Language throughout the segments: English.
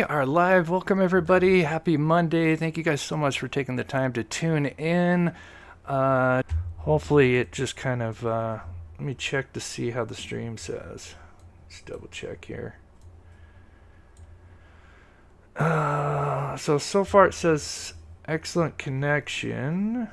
We are live. Welcome, everybody. Happy Monday. Thank you guys so much for taking the time to tune in. Hopefully, it just kind of. Let me check to see how the stream says. Let's double check here. So far it says excellent connection.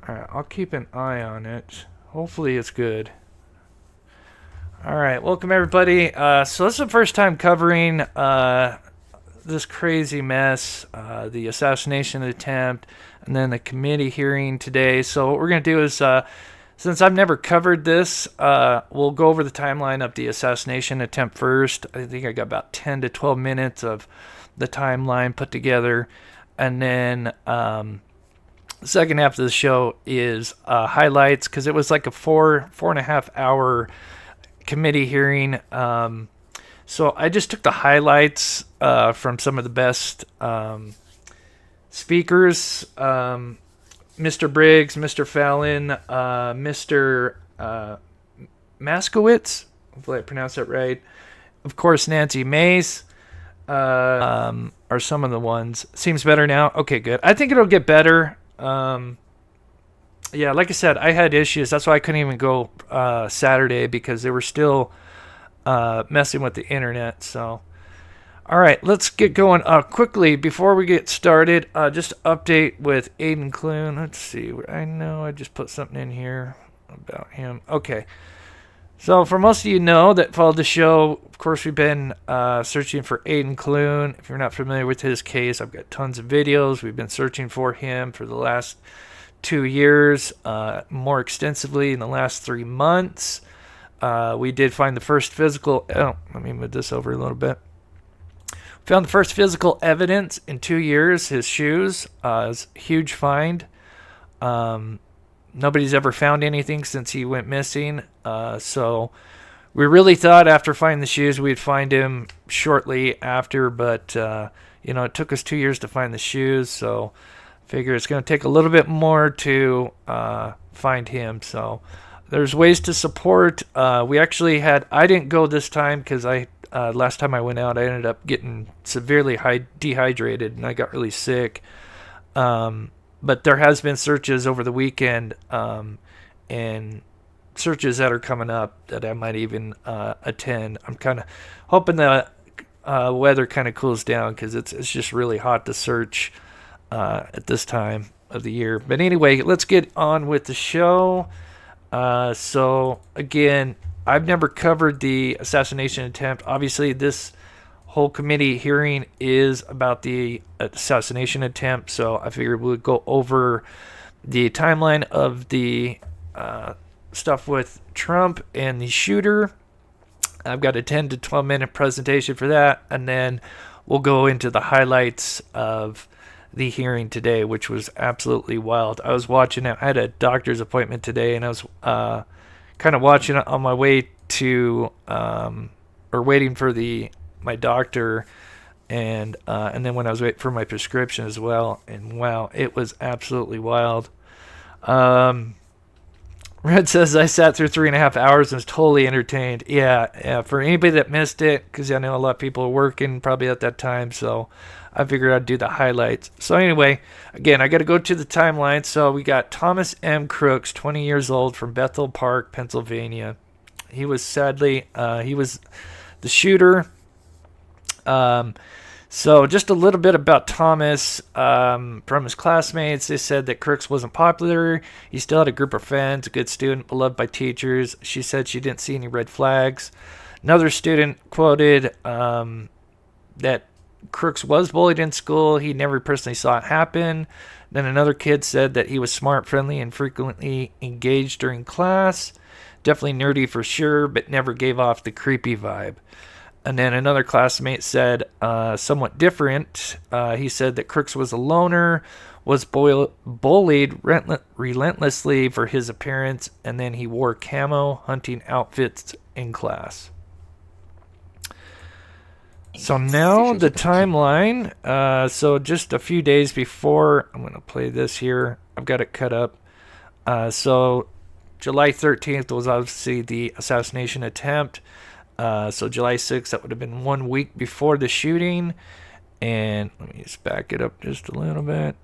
Alright, I'll keep an eye on it. Hopefully it's good. Alright, welcome everybody. So this is the first time covering this crazy mess, the assassination attempt, and then the committee hearing today. So what we're going to do is, since I've never covered this, we'll go over the timeline of the assassination attempt first. I think I got about 10 to 12 minutes of the timeline put together, and then the second half of the show is highlights, because it was like a four and a half hour committee hearing. So I just took the highlights from some of the best speakers. Mr. Briggs, Mr. Fallon, Mr. Maskowitz, hopefully I pronounced that right. Of course, Nancy Mace are some of the ones. Seems better now? Okay, good. I think it'll get better. Yeah, like I said, I had issues. That's why I couldn't even go Saturday, because they were still messing with the internet. So, all right, let's get going. Quickly, before we get started, just update with Aiden Clune. Let's see. I know I just put something in here about him. Okay. So, for most of you know that followed the show, of course, we've been searching for Aiden Clune. If you're not familiar with his case, I've got tons of videos. We've been searching for him for the last 2 years, more extensively in the last 3 months. We did find the first physical... Oh, let me move this over a little bit. Found the first physical evidence in 2 years, his shoes. It's a huge find. Nobody's ever found anything since he went missing. So we really thought after finding the shoes we'd find him shortly after, but it took us 2 years to find the shoes, so I figure it's going to take a little bit more to find him. So there's ways to support. We actually had... I didn't go this time because last time I went out I ended up getting severely dehydrated and I got really sick. But there has been searches over the weekend, and searches that are coming up that I might even attend. I'm kind of hoping the weather kind of cools down, because it's just really hot to search at this time of the year. But anyway, let's get on with the show. So again, I've never covered the assassination attempt. Obviously, this whole committee hearing is about the assassination attempt, so I figured we would go over the timeline of the stuff with Trump and the shooter. I've got a 10 to 12 minute presentation for that, and then we'll go into the highlights of the hearing today, which was absolutely wild. I was watching it. I had a doctor's appointment today, and I was kind of watching it on my way to or waiting for my doctor, and then when I was waiting for my prescription as well. And wow, it was absolutely wild. Red says, I sat through 3.5 hours and was totally entertained. Yeah, for anybody that missed it, because I know a lot of people are working probably at that time, so I figured I'd do the highlights. So anyway, again, I got to go to the timeline. So we got Thomas M. Crooks, 20 years old, from Bethel Park, Pennsylvania. He was he was the shooter. So just a little bit about Thomas. From his classmates, they said that Crooks wasn't popular. He still had a group of friends, a good student, beloved by teachers. She said she didn't see any red flags. Another student quoted that Crooks was bullied in school. He never personally saw it happen. Then another kid said that he was smart, friendly, and frequently engaged during class. Definitely nerdy for sure, but never gave off the creepy vibe. And then another classmate said somewhat different. He said that Crooks was a loner, was bullied relentlessly for his appearance, and then he wore camo hunting outfits in class. So now the timeline. So just a few days before, I'm going to play this here. I've got it cut up. So July 13th was obviously the assassination attempt. So July 6th, that would have been 1 week before the shooting. And let me just back it up just a little bit.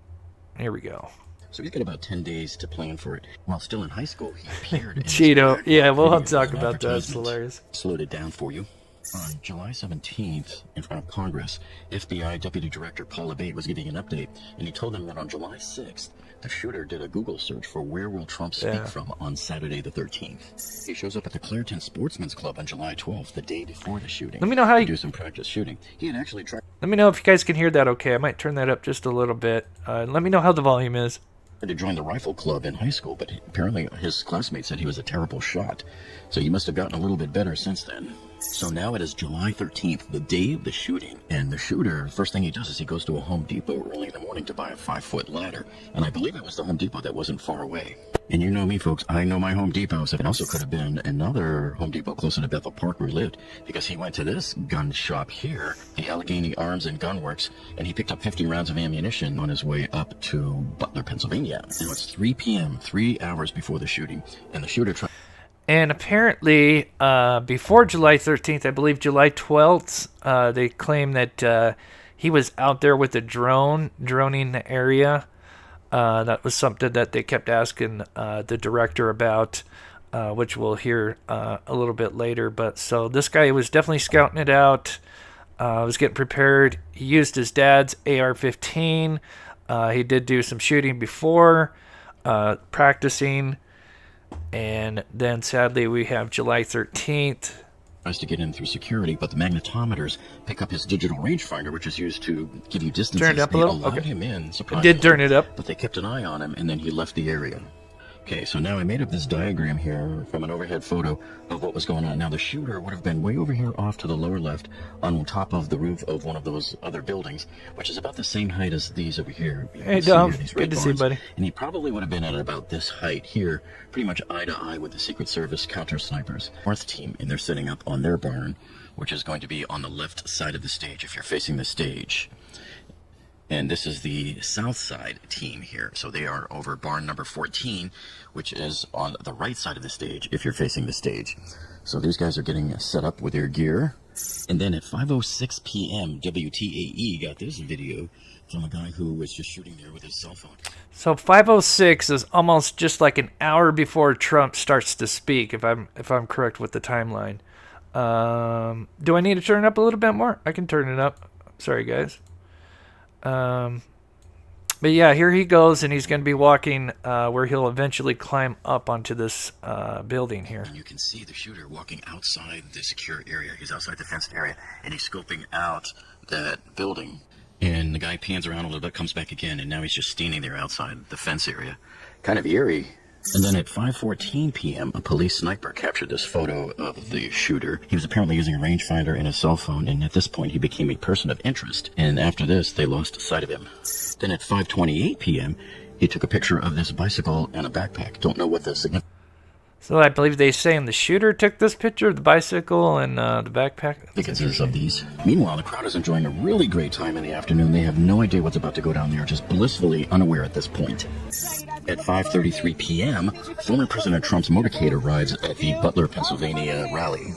Here we go. So he's got about 10 days to plan for it. While still in high school, he appeared in Cheeto. Yeah, we'll talk about that. It's hilarious. Slowed it down for you. On July 17th, in front of Congress, FBI Deputy Director Paul Abate was giving an update, and he told them that on July 6th, the shooter did a Google search for where will Trump speak from on Saturday the 13th. He shows up at the Clairton Sportsman's Club on July 12th, the day before the shooting. Let me know how you do some practice shooting. He had actually tried. Let me know if you guys can hear that okay. I might turn that up just a little bit. Let me know how the volume is. To join the rifle club in high school, but apparently his classmates said he was a terrible shot. So he must have gotten a little bit better since then. So now it is July 13th, the day of the shooting, and the shooter, first thing he does is he goes to a Home Depot early in the morning to buy a 5-foot ladder, and I believe it was the Home Depot that wasn't far away. And you know me, folks, I know my Home Depots. It also could have been another Home Depot closer to Bethel Park where he lived, because he went to this gun shop here, the Allegheny Arms and Gun Works, and he picked up 50 rounds of ammunition on his way up to Butler, Pennsylvania. Now it's 3 p.m., 3 hours before the shooting, and the shooter tried. And apparently, before July 13th, I believe July 12th, they claim that he was out there with a drone, droning the area. That was something that they kept asking the director about, which we'll hear a little bit later. But so this guy was definitely scouting it out, was getting prepared. He used his dad's AR-15. He did do some shooting before, practicing. And then sadly we have July 13th. Tries to get in through security, but the magnetometers pick up his digital rangefinder, which is used to give you distances. Turned up a little? They allowed Okay. him in, surprisingly. Did turn it up. But they kept an eye on him, and then he left the area. Okay, so now I made up this diagram here from an overhead photo of what was going on. Now the shooter would have been way over here off to the lower left on top of the roof of one of those other buildings, which is about the same height as these over here. Hey, Dom. Good to see you, buddy. And he probably would have been at about this height here, pretty much eye to eye with the Secret Service counter snipers. North team, and they're sitting up on their barn, which is going to be on the left side of the stage if you're facing the stage. And this is the south side team here. So they are over barn number 14, which is on the right side of the stage if you're facing the stage. So these guys are getting set up with their gear. And then at 5:06 p.m., WTAE got this video from a guy who was just shooting there with his cell phone. So 5:06 is almost just like an hour before Trump starts to speak, if I'm correct with the timeline. Do I need to turn it up a little bit more? I can turn it up. Sorry, guys. But yeah, here he goes, and he's going to be walking where he'll eventually climb up onto this building here. And you can see the shooter walking outside the secure area. He's outside the fenced area, and he's scoping out that building. And the guy pans around a little bit, comes back again, and now he's just standing there outside the fence area. Kind of eerie. And then at 5:14 p.m., a police sniper captured this photo of the shooter. He was apparently using a rangefinder and a cell phone, and at this point he became a person of interest. And after this, they lost sight of him. Then at 5:28 p.m., he took a picture of this bicycle and a backpack. Don't know what the significance. So I believe they say the shooter took this picture of the bicycle and the backpack. Significance of these. Meanwhile, the crowd is enjoying a really great time in the afternoon. They have no idea what's about to go down there, just blissfully unaware at this point. At 5:33 p.m., former President Trump's motorcade arrives at the Butler, Pennsylvania rally.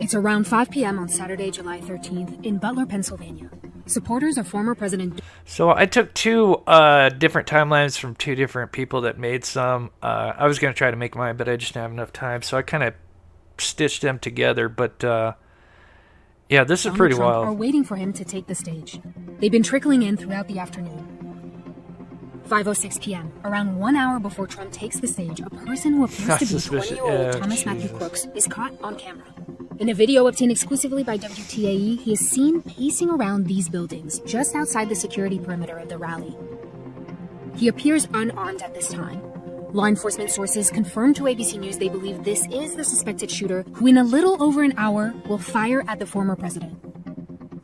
It's around 5 p.m. on Saturday, July 13th in Butler, Pennsylvania. Supporters of former President... So I took two different timelines from two different people that made some. I was going to try to make mine, but I just didn't have enough time, so I kind of stitched them together. But yeah, this is pretty Trump wild. Are waiting for him to take the stage. They've been trickling in throughout the afternoon. 5:06 p.m., around 1 hour before Trump takes the stage, a person who appears to be 20-year-old Thomas Matthew Crooks is caught on camera. In a video obtained exclusively by WTAE, he is seen pacing around these buildings just outside the security perimeter of the rally. He appears unarmed at this time. Law enforcement sources confirmed to ABC News they believe this is the suspected shooter who in a little over an hour will fire at the former president.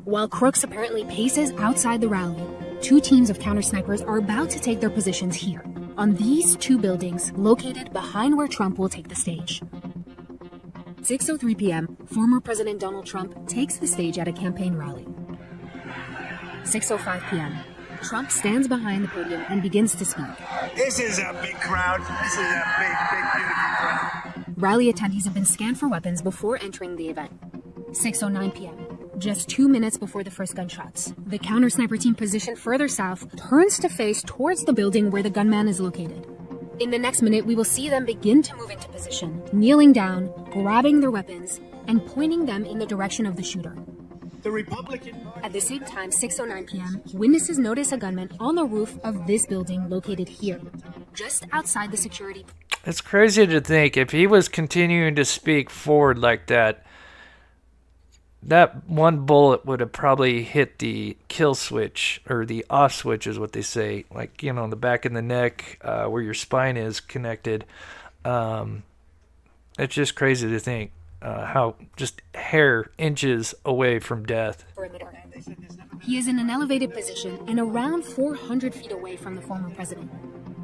While Crooks apparently paces outside the rally, two teams of counter-snipers are about to take their positions here, on these two buildings located behind where Trump will take the stage. 6:03 p.m., former President Donald Trump takes the stage at a campaign rally. 6:05 p.m., Trump stands behind the podium and begins to speak. This is a big crowd. This is a big, beautiful crowd. Rally attendees have been scanned for weapons before entering the event. 6:09 p.m. Just 2 minutes before the first gunshots, the counter-sniper team positioned further south turns to face towards the building where the gunman is located. In the next minute, we will see them begin to move into position, kneeling down, grabbing their weapons, and pointing them in the direction of the shooter. The Republican At the same time, 6:09 p.m., witnesses notice a gunman on the roof of this building located here, just outside the security. It's crazy to think if he was continuing to speak forward like that, that one bullet would have probably hit the kill switch, or the off switch is what they say, like, you know, in the back of the neck, where your spine is connected. It's just crazy to think how just hair inches away from death. Perimeter. He is in an elevated position and around 400 feet away from the former president.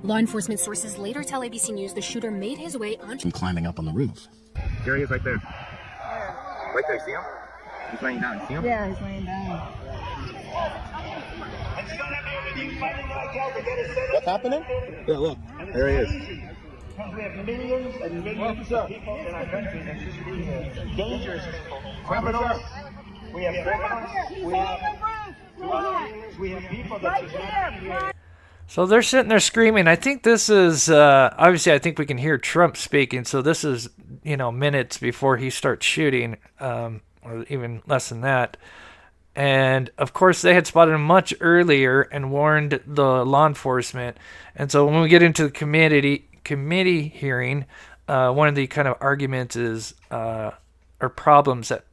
Law enforcement sources later tell ABC News the shooter made his way onto... From climbing up on the roof. There he is right there. Right there, see him? He's laying down, see him? Yeah, he's laying down. What's happening? Yeah, look. There he is. We have millions and millions of people in our country that should be here. Dangerous people. Criminals. We have criminals. We have people that should not be here. So they're sitting there screaming. I think this is, obviously I think we can hear Trump speaking, so this is, you know, minutes before he starts shooting, or even less than that. And, of course, they had spotted him much earlier and warned the law enforcement. And so when we get into the committee hearing, one of the kind of arguments is, or problems that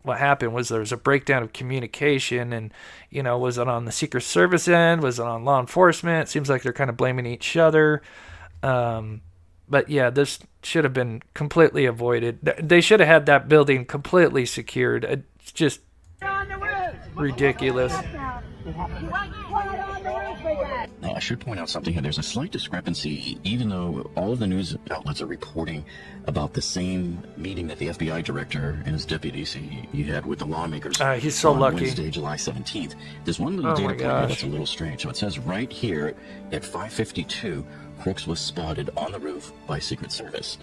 what happened was there was a breakdown of communication, and, you know, was it on the Secret Service end? Was it on law enforcement? It seems like they're kind of blaming each other. But yeah, this should have been completely avoided. They should have had that building completely secured. It's just ridiculous. Now, I should point out something here. There's a slight discrepancy, even though all of the news outlets are reporting about the same meeting that the FBI director and his deputies he had with the lawmakers he's so on lucky. Wednesday, July 17th. There's one little data point here that's a little strange. So it says right here at 5:52, Crooks was spotted on the roof by Secret Service.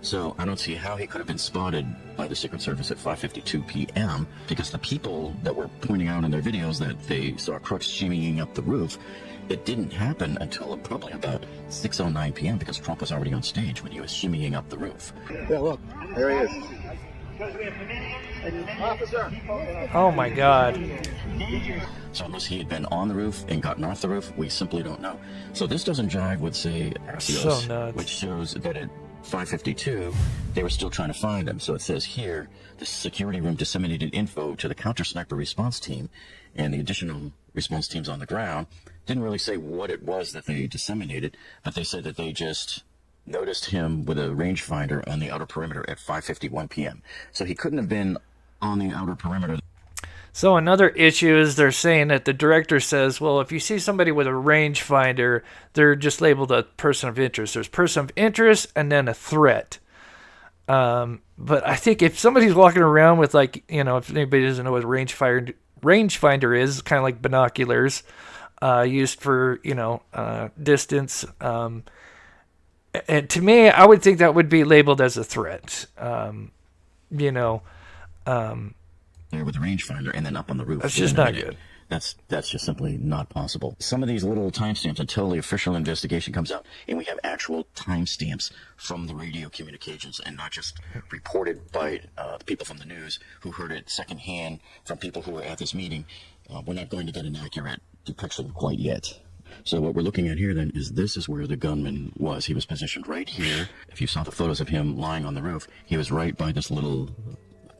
So I don't see how he could have been spotted by the Secret Service at 5:52 p.m. because the people that were pointing out in their videos that they saw Crooks shimmying up the roof, it didn't happen until probably about 6:09 p.m. because Trump was already on stage when he was shimmying up the roof. Yeah, look. There he is. Oh my God. So unless he had been on the roof and gotten off the roof, we simply don't know. So this doesn't jive with, say, Axios, So nuts. which shows that at 5:52, they were still trying to find him. So it says here, the security room disseminated info to the counter-sniper response team and the additional response teams on the ground. Didn't really say what it was that they disseminated, but they said that they just noticed him with a rangefinder on the outer perimeter at 5:51 p.m. So he couldn't have been on the outer perimeter. So another issue is they're saying that the director says, well, if you see somebody with a rangefinder, they're just labeled a person of interest. There's person of interest and then a threat. But I think if somebody's walking around with, like, you know, if anybody doesn't know what a rangefinder is, it's kind of like binoculars used for, you know, distance. And to me, I would think that would be labeled as a threat. You know, there with the rangefinder and then up on the roof. That's just not good. That's just simply not possible. Some of these little timestamps until the official investigation comes out, and we have actual timestamps from the radio communications and not just reported by the people from the news who heard it secondhand from people who were at this meeting. We're not going to get an accurate depiction quite yet. So what we're looking at here then is this is where the gunman was. He was positioned right here. If you saw the photos of him lying on the roof, he was right by this little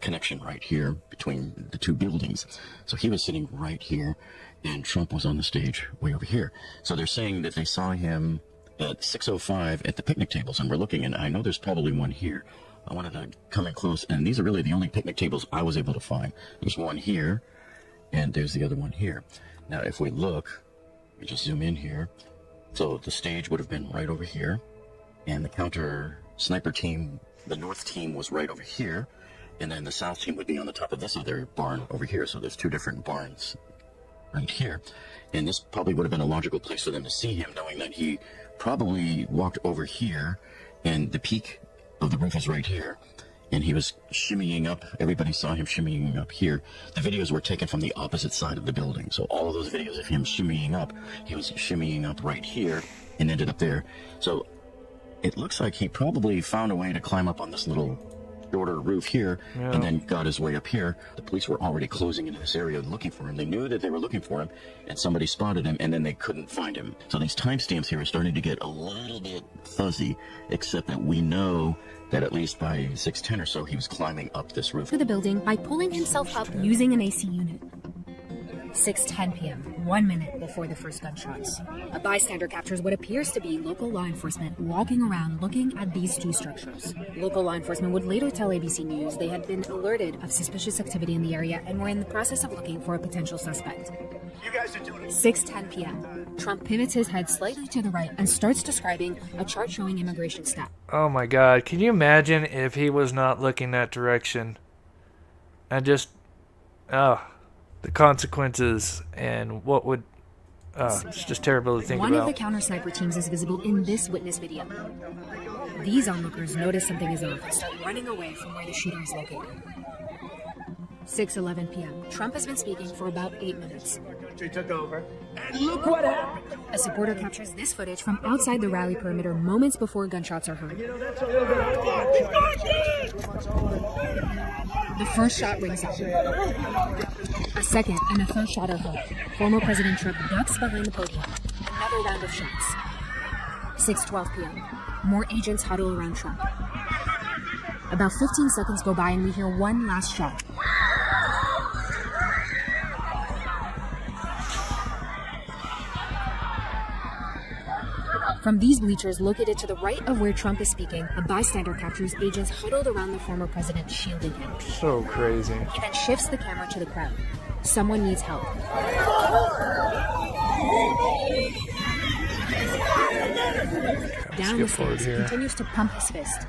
connection right here between the two buildings. So he was sitting right here, and Trump was on the stage way over here. So they're saying that they saw him at 6:05 at the picnic tables, and we're looking, and I know there's probably one here. I wanted to come in close, and these are really the only picnic tables I was able to find. There's one here, and there's the other one here. Now, if we look, we just zoom in here. So the stage would have been right over here, and the counter sniper team, the north team, was right over here. And then the south team would be on the top of this other barn over here. So there's two different barns right here. And this probably would have been a logical place for them to see him, knowing that he probably walked over here, and the peak of the roof is right here. And he was shimmying up. Everybody saw him shimmying up here. The videos were taken from the opposite side of the building. So all of those videos of him shimmying up, he was shimmying up right here and ended up there. So it looks like he probably found a way to climb up on this little shorter roof here, and then got his way up here. The police were already closing into this area looking for him. They knew that they were looking for him, and somebody spotted him, and then they couldn't find him. So these timestamps here are starting to get a little bit fuzzy, except that we know that at least by 6:10 or so, he was climbing up this roof. To the building by pulling himself up using an AC unit. 6:10 p.m., 1 minute before the first gunshots. A bystander captures what appears to be local law enforcement walking around looking at these two structures. Local law enforcement would later tell ABC News they had been alerted of suspicious activity in the area and were in the process of looking for a potential suspect. You guys are doing it. 6:10 p.m. Trump pivots his head slightly to the right and starts describing a chart showing immigration stats. Oh my God. Can you imagine if he was not looking that direction? And just, the consequences and what would, it's just terrible to think One about. of the counter sniper teams is visible in this witness video. These onlookers notice something is off and start running away from where the shooter is located. 6:11 p.m. Trump has been speaking for about 8 minutes. Country took over. And look what happened. A supporter captures this footage from outside the rally perimeter moments before gunshots are heard. You know, that's a little bit The first shot rings out. A second and a third shot are heard. Former President Trump ducks behind the podium. Another round of shots. 6:12 p.m. More agents huddle around Trump. About 15 seconds go by and we hear one last shot. From these bleachers located to the right of where Trump is speaking, a bystander captures agents huddled around the former president, shielding him. So crazy. He then shifts the camera to the crowd. Someone needs help. Down the stairs, he continues to pump his fist.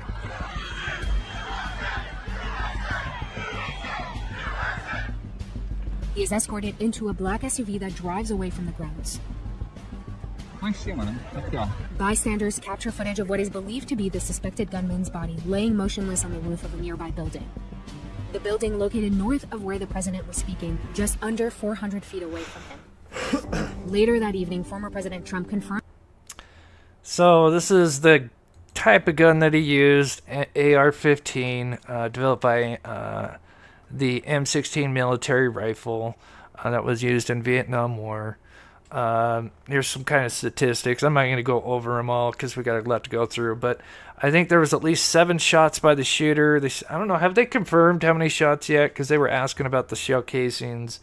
He is escorted into a black SUV that drives away from the grounds. Bystanders capture footage of what is believed to be the suspected gunman's body laying motionless on the roof of a nearby building. The building located north of where the president was speaking, just under 400 feet away from him. Later that evening, former President Trump confirmed. So this is the type of gun that he used, AR-15, developed by the M16 military rifle that was used in Vietnam War. Here's some kind of statistics. I'm not going to go over them all because we got a lot to go through, but I think there was at least 7 shots by the shooter. I don't know, have they confirmed how many shots yet? Because they were asking about the shell casings.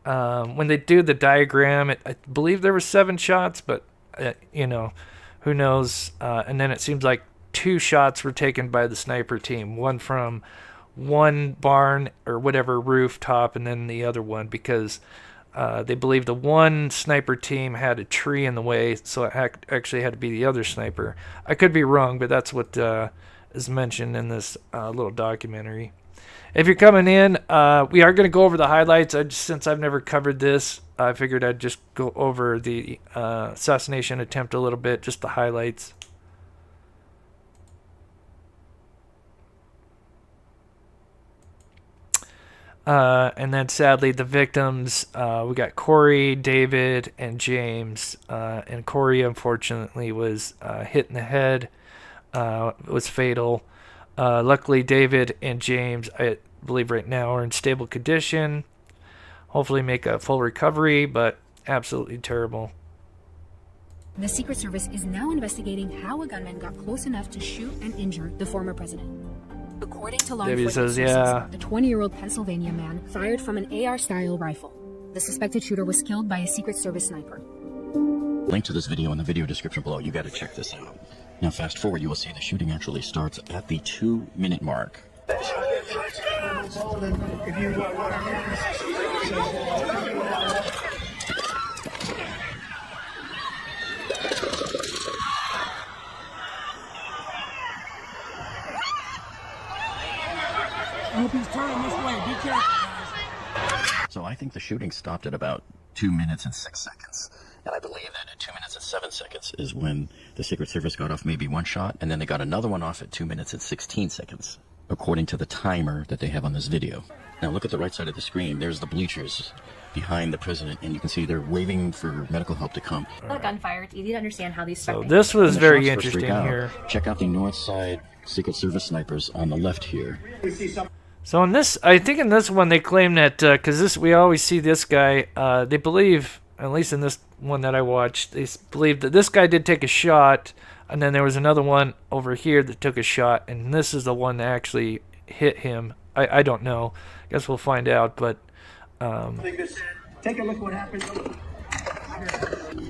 When they do the diagram, I believe there were 7 shots, but who knows? And then it seems like 2 shots were taken by the sniper team, one from one barn or whatever rooftop, and then the other one because they believe the one sniper team had a tree in the way, so it actually had to be the other sniper. I could be wrong, but that's what is mentioned in this little documentary. If you're coming in, we are going to go over the highlights. Since I've never covered this, I figured I'd just go over the assassination attempt a little bit, just the highlights. And then sadly the victims, we got Corey, David, and James. And Corey unfortunately was hit in the head. It was fatal. Luckily David and James, I believe right now, are in stable condition. Hopefully make a full recovery, but absolutely terrible. The Secret Service is now investigating how a gunman got close enough to shoot and injure the former president. According to law enforcement sources, the 20-year-old Pennsylvania man fired from an AR-style rifle. The suspected shooter was killed by a Secret Service sniper. Link to this video in the video description below. You got to check this out. Now, fast forward, you will see the shooting actually starts at the 2-minute mark. I hope he's turning this way. Be careful, guys. So I think the shooting stopped at about 2 minutes and 6 seconds. And I believe that at 2 minutes and 7 seconds is when the Secret Service got off maybe one shot, and then they got another one off at 2 minutes and 16 seconds, according to the timer that they have on this video. Now look at the right side of the screen. There's the bleachers behind the president, and you can see they're waving for medical help to come. Gunfire. It's easy to understand how these. So this was When the very shots first interesting break out, here. Check out the north side Secret Service snipers on the left here. So in this, I think in this one they claim that because we always see this guy. They believe, at least in this one that I watched, they believe that this guy did take a shot, and then there was another one over here that took a shot, and this is the one that actually hit him. I don't know. I guess we'll find out, but. Take a look what happened.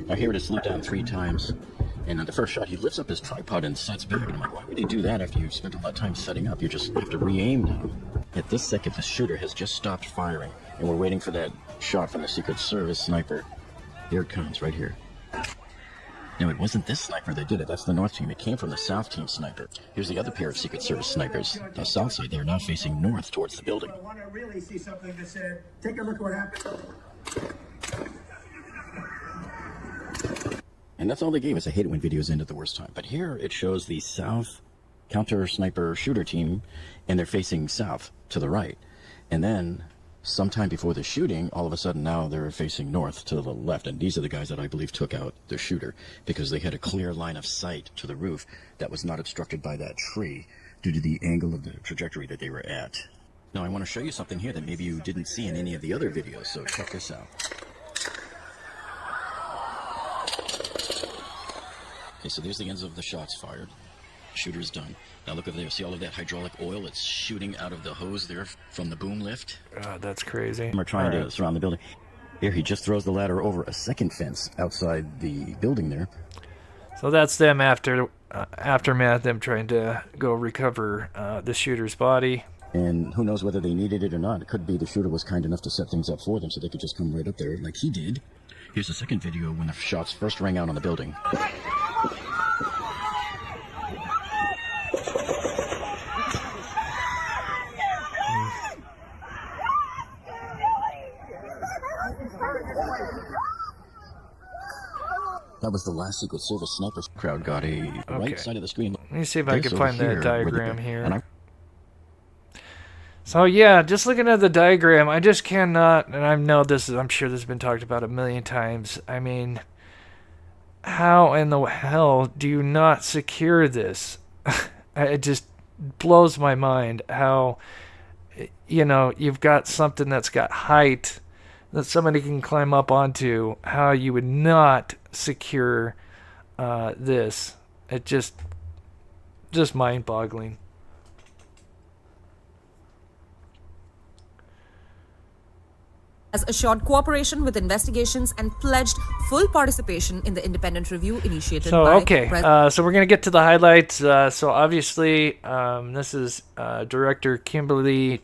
I hear it is slowed down 3 times, and on the first shot he lifts up his tripod and sets back. And I'm like, why would he do that after you've spent a lot of time setting up? You just have to re-aim now. At this second, the shooter has just stopped firing, and we're waiting for that shot from the Secret Service sniper. Here it comes, right here. No, it wasn't this sniper that did it. That's the North team. It came from the South team sniper. Here's the other pair of Secret Service snipers. The South side, they're now facing north towards the building. I want to really see something that said, take a look what happened. And that's all they gave us. I hate it when videos end at the worst time. But here it shows the South counter sniper shooter team, and they're facing south to the right. And then sometime before the shooting, all of a sudden now they're facing north to the left. And these are the guys that I believe took out the shooter because they had a clear line of sight to the roof that was not obstructed by that tree due to the angle of the trajectory that they were at. Now I want to show you something here that maybe you didn't see in any of the other videos, so check this out. Okay, so there's the ends of the shots fired. Shooter's done. Now look over there. See all of that hydraulic oil that's shooting out of the hose there from the boom lift? God, that's crazy. We're trying to surround the building. Here, he just throws the ladder over a second fence outside the building there. So that's them aftermath, them trying to go recover the shooter's body. And who knows whether they needed it or not. It could be the shooter was kind enough to set things up for them so they could just come right up there like he did. Here's the second video when the shots first rang out on the building. That was the last Secret Service sniper crowd got a right side of the screen. Let me see if I can find the diagram here. And So yeah, just looking at the diagram, I just cannot, and I know this is, I'm sure this has been talked about a million times. I mean, how in the hell do you not secure this? It just blows my mind how, you know, you've got something that's got height that somebody can climb up onto, how you would not secure this. It just mind-boggling. Has assured cooperation with investigations and pledged full participation in the independent review initiated by... Okay, so we're going to get to the highlights. So obviously, this is Director Kimberly...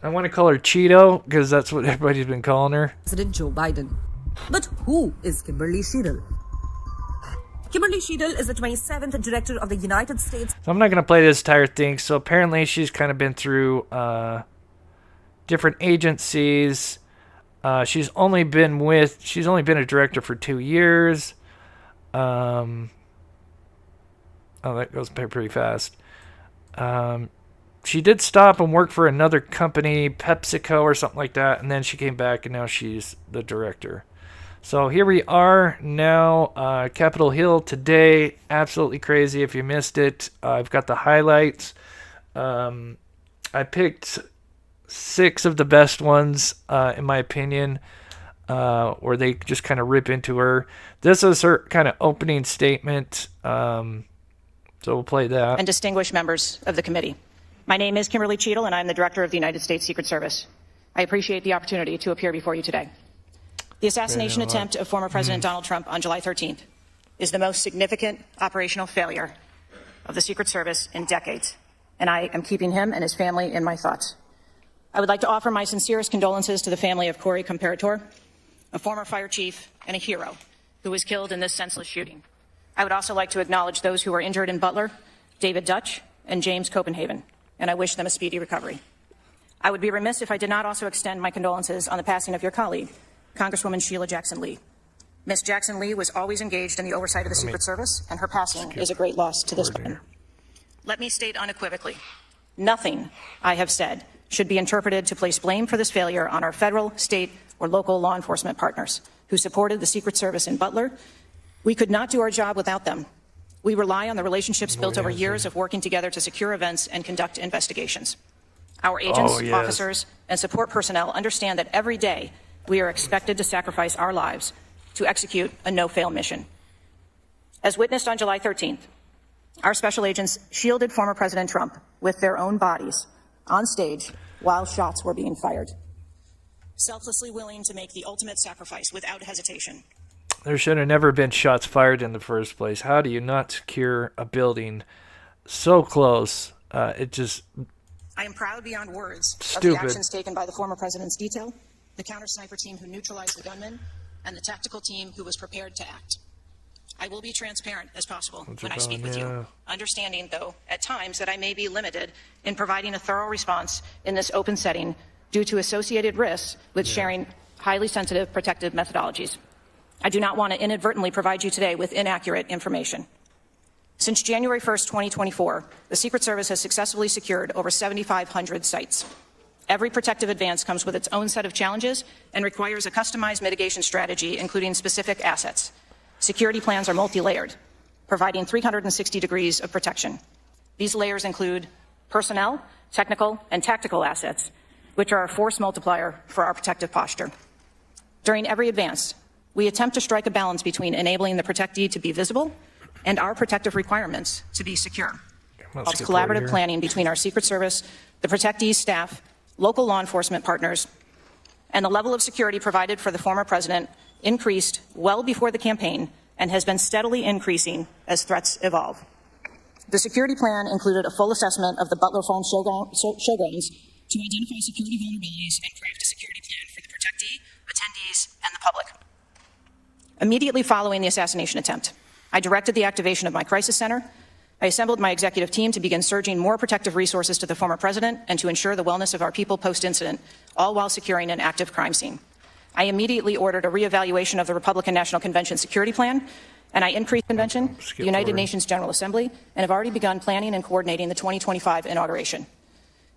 I want to call her Cheeto, because that's what everybody's been calling her. President Joe Biden. But who is Kimberly Cheatle? Kimberly Cheatle is the 27th Director of the United States. So I'm not going to play this entire thing. So apparently she's kind of been through different agencies. She's only been a director for 2 years. Oh, that goes pretty fast. She did stop and work for another company, PepsiCo or something like that, and then she came back and now she's the director. So here we are now, Capitol Hill today. Absolutely crazy. If you missed it, I've got the highlights. I picked 6 of the best ones, in my opinion, where they just kind of rip into her. This is her kind of opening statement, so we'll play that. And distinguished members of the committee. My name is Kimberly Cheatle, and I'm the Director of the United States Secret Service. I appreciate the opportunity to appear before you today. The assassination attempt of former President Donald Trump on July 13th is the most significant operational failure of the Secret Service in decades, and I am keeping him and his family in my thoughts. I would like to offer my sincerest condolences to the family of Corey Comparator, a former fire chief and a hero who was killed in this senseless shooting. I would also like to acknowledge those who were injured in Butler, David Dutch and James Copenhagen, and I wish them a speedy recovery. I would be remiss if I did not also extend my condolences on the passing of your colleague, Congresswoman Sheila Jackson Lee. Ms. Jackson Lee was always engaged in the oversight of the Secret Service, and her passing is a great loss to this department. Let me state unequivocally, nothing I have said should be interpreted to place blame for this failure on our federal, state, or local law enforcement partners who supported the Secret Service in Butler. We could not do our job without them. We rely on the relationships built over years of working together to secure events and conduct investigations. Our agents, officers, and support personnel understand that every day we are expected to sacrifice our lives to execute a no-fail mission. As witnessed on July 13th, our special agents shielded former President Trump with their own bodies on stage while shots were being fired, selflessly willing to make the ultimate sacrifice without hesitation. There should have never been shots fired in the first place. How do you not secure a building so close? It just... I am proud beyond words stupid. Of the actions taken by the former president's detail, the counter-sniper team who neutralized the gunman, and the tactical team who was prepared to act. I will be transparent as possible when I speak with you, understanding, though, at times that I may be limited in providing a thorough response in this open setting due to associated risks with sharing highly sensitive protective methodologies. I do not want to inadvertently provide you today with inaccurate information. Since January 1st, 2024, the Secret Service has successfully secured over 7,500 sites. Every protective advance comes with its own set of challenges and requires a customized mitigation strategy, including specific assets. Security plans are multi-layered, providing 360 degrees of protection. These layers include personnel, technical, and tactical assets, which are a force multiplier for our protective posture. During every advance, we attempt to strike a balance between enabling the protectee to be visible and our protective requirements to be secure. It's collaborative planning between our Secret Service, the protectee's staff, local law enforcement partners, and the level of security provided for the former president increased well before the campaign and has been steadily increasing as threats evolve. The security plan included a full assessment of the Butler Farm showgrounds to identify security vulnerabilities and craft a security plan for the protectee, attendees, and the public. Immediately following the assassination attempt, I directed the activation of my crisis center. I assembled my executive team to begin surging more protective resources to the former president and to ensure the wellness of our people post-incident, all while securing an active crime scene. I immediately ordered a reevaluation of the Republican National Convention security plan, and I increased the convention, the United Nations General Assembly, and have already begun planning and coordinating the 2025 inauguration.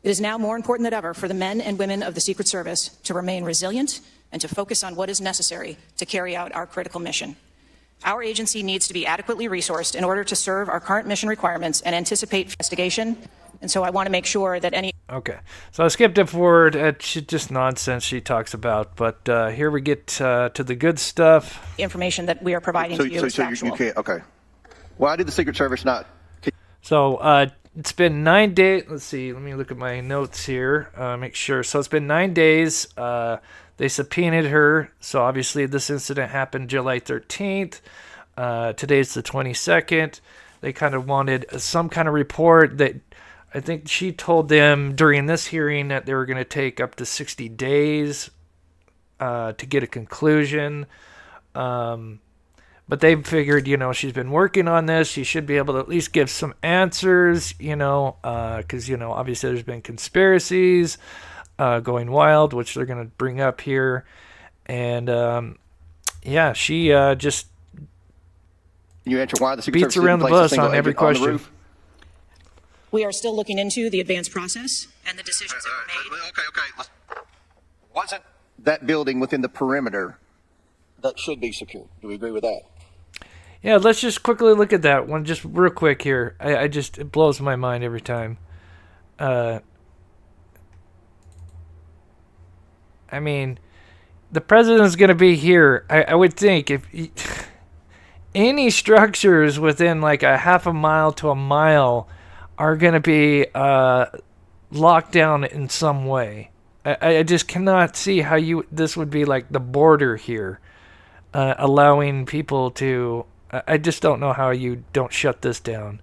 It is now more important than ever for the men and women of the Secret Service to remain resilient and to focus on what is necessary to carry out our critical mission. Our agency needs to be adequately resourced in order to serve our current mission requirements and anticipate investigation. And so I want to make sure that any... Okay, so I skipped it forward. It's just nonsense she talks about. But here we get to the good stuff. Information that we are providing to you is factual. You can't, okay. Why did the Secret Service not... So it's been 9 days. Let's see. Let me look at my notes here. Make sure. So it's been 9 days. They subpoenaed her. So obviously this incident happened July 13th. Today's the 22nd. They kind of wanted some kind of report that I think she told them during this hearing that they were going to take up to 60 days to get a conclusion. But they figured, she's been working on this. She should be able to at least give some answers, because, obviously there's been conspiracies going wild, which they're going to bring up here. And, she just you answer why the Secret beats Service around the bus on every question. We are still looking into the advance process and the decisions that were made. Okay. Wasn't that building within the perimeter that should be secured? Do we agree with that? Yeah, let's just quickly look at that one, just real quick here. It blows my mind every time. The president's going to be here. I would think if any structures within like a half a mile to a mile are going to be locked down in some way. I just cannot see how this would be like the border here, allowing people to... I just don't know how you don't shut this down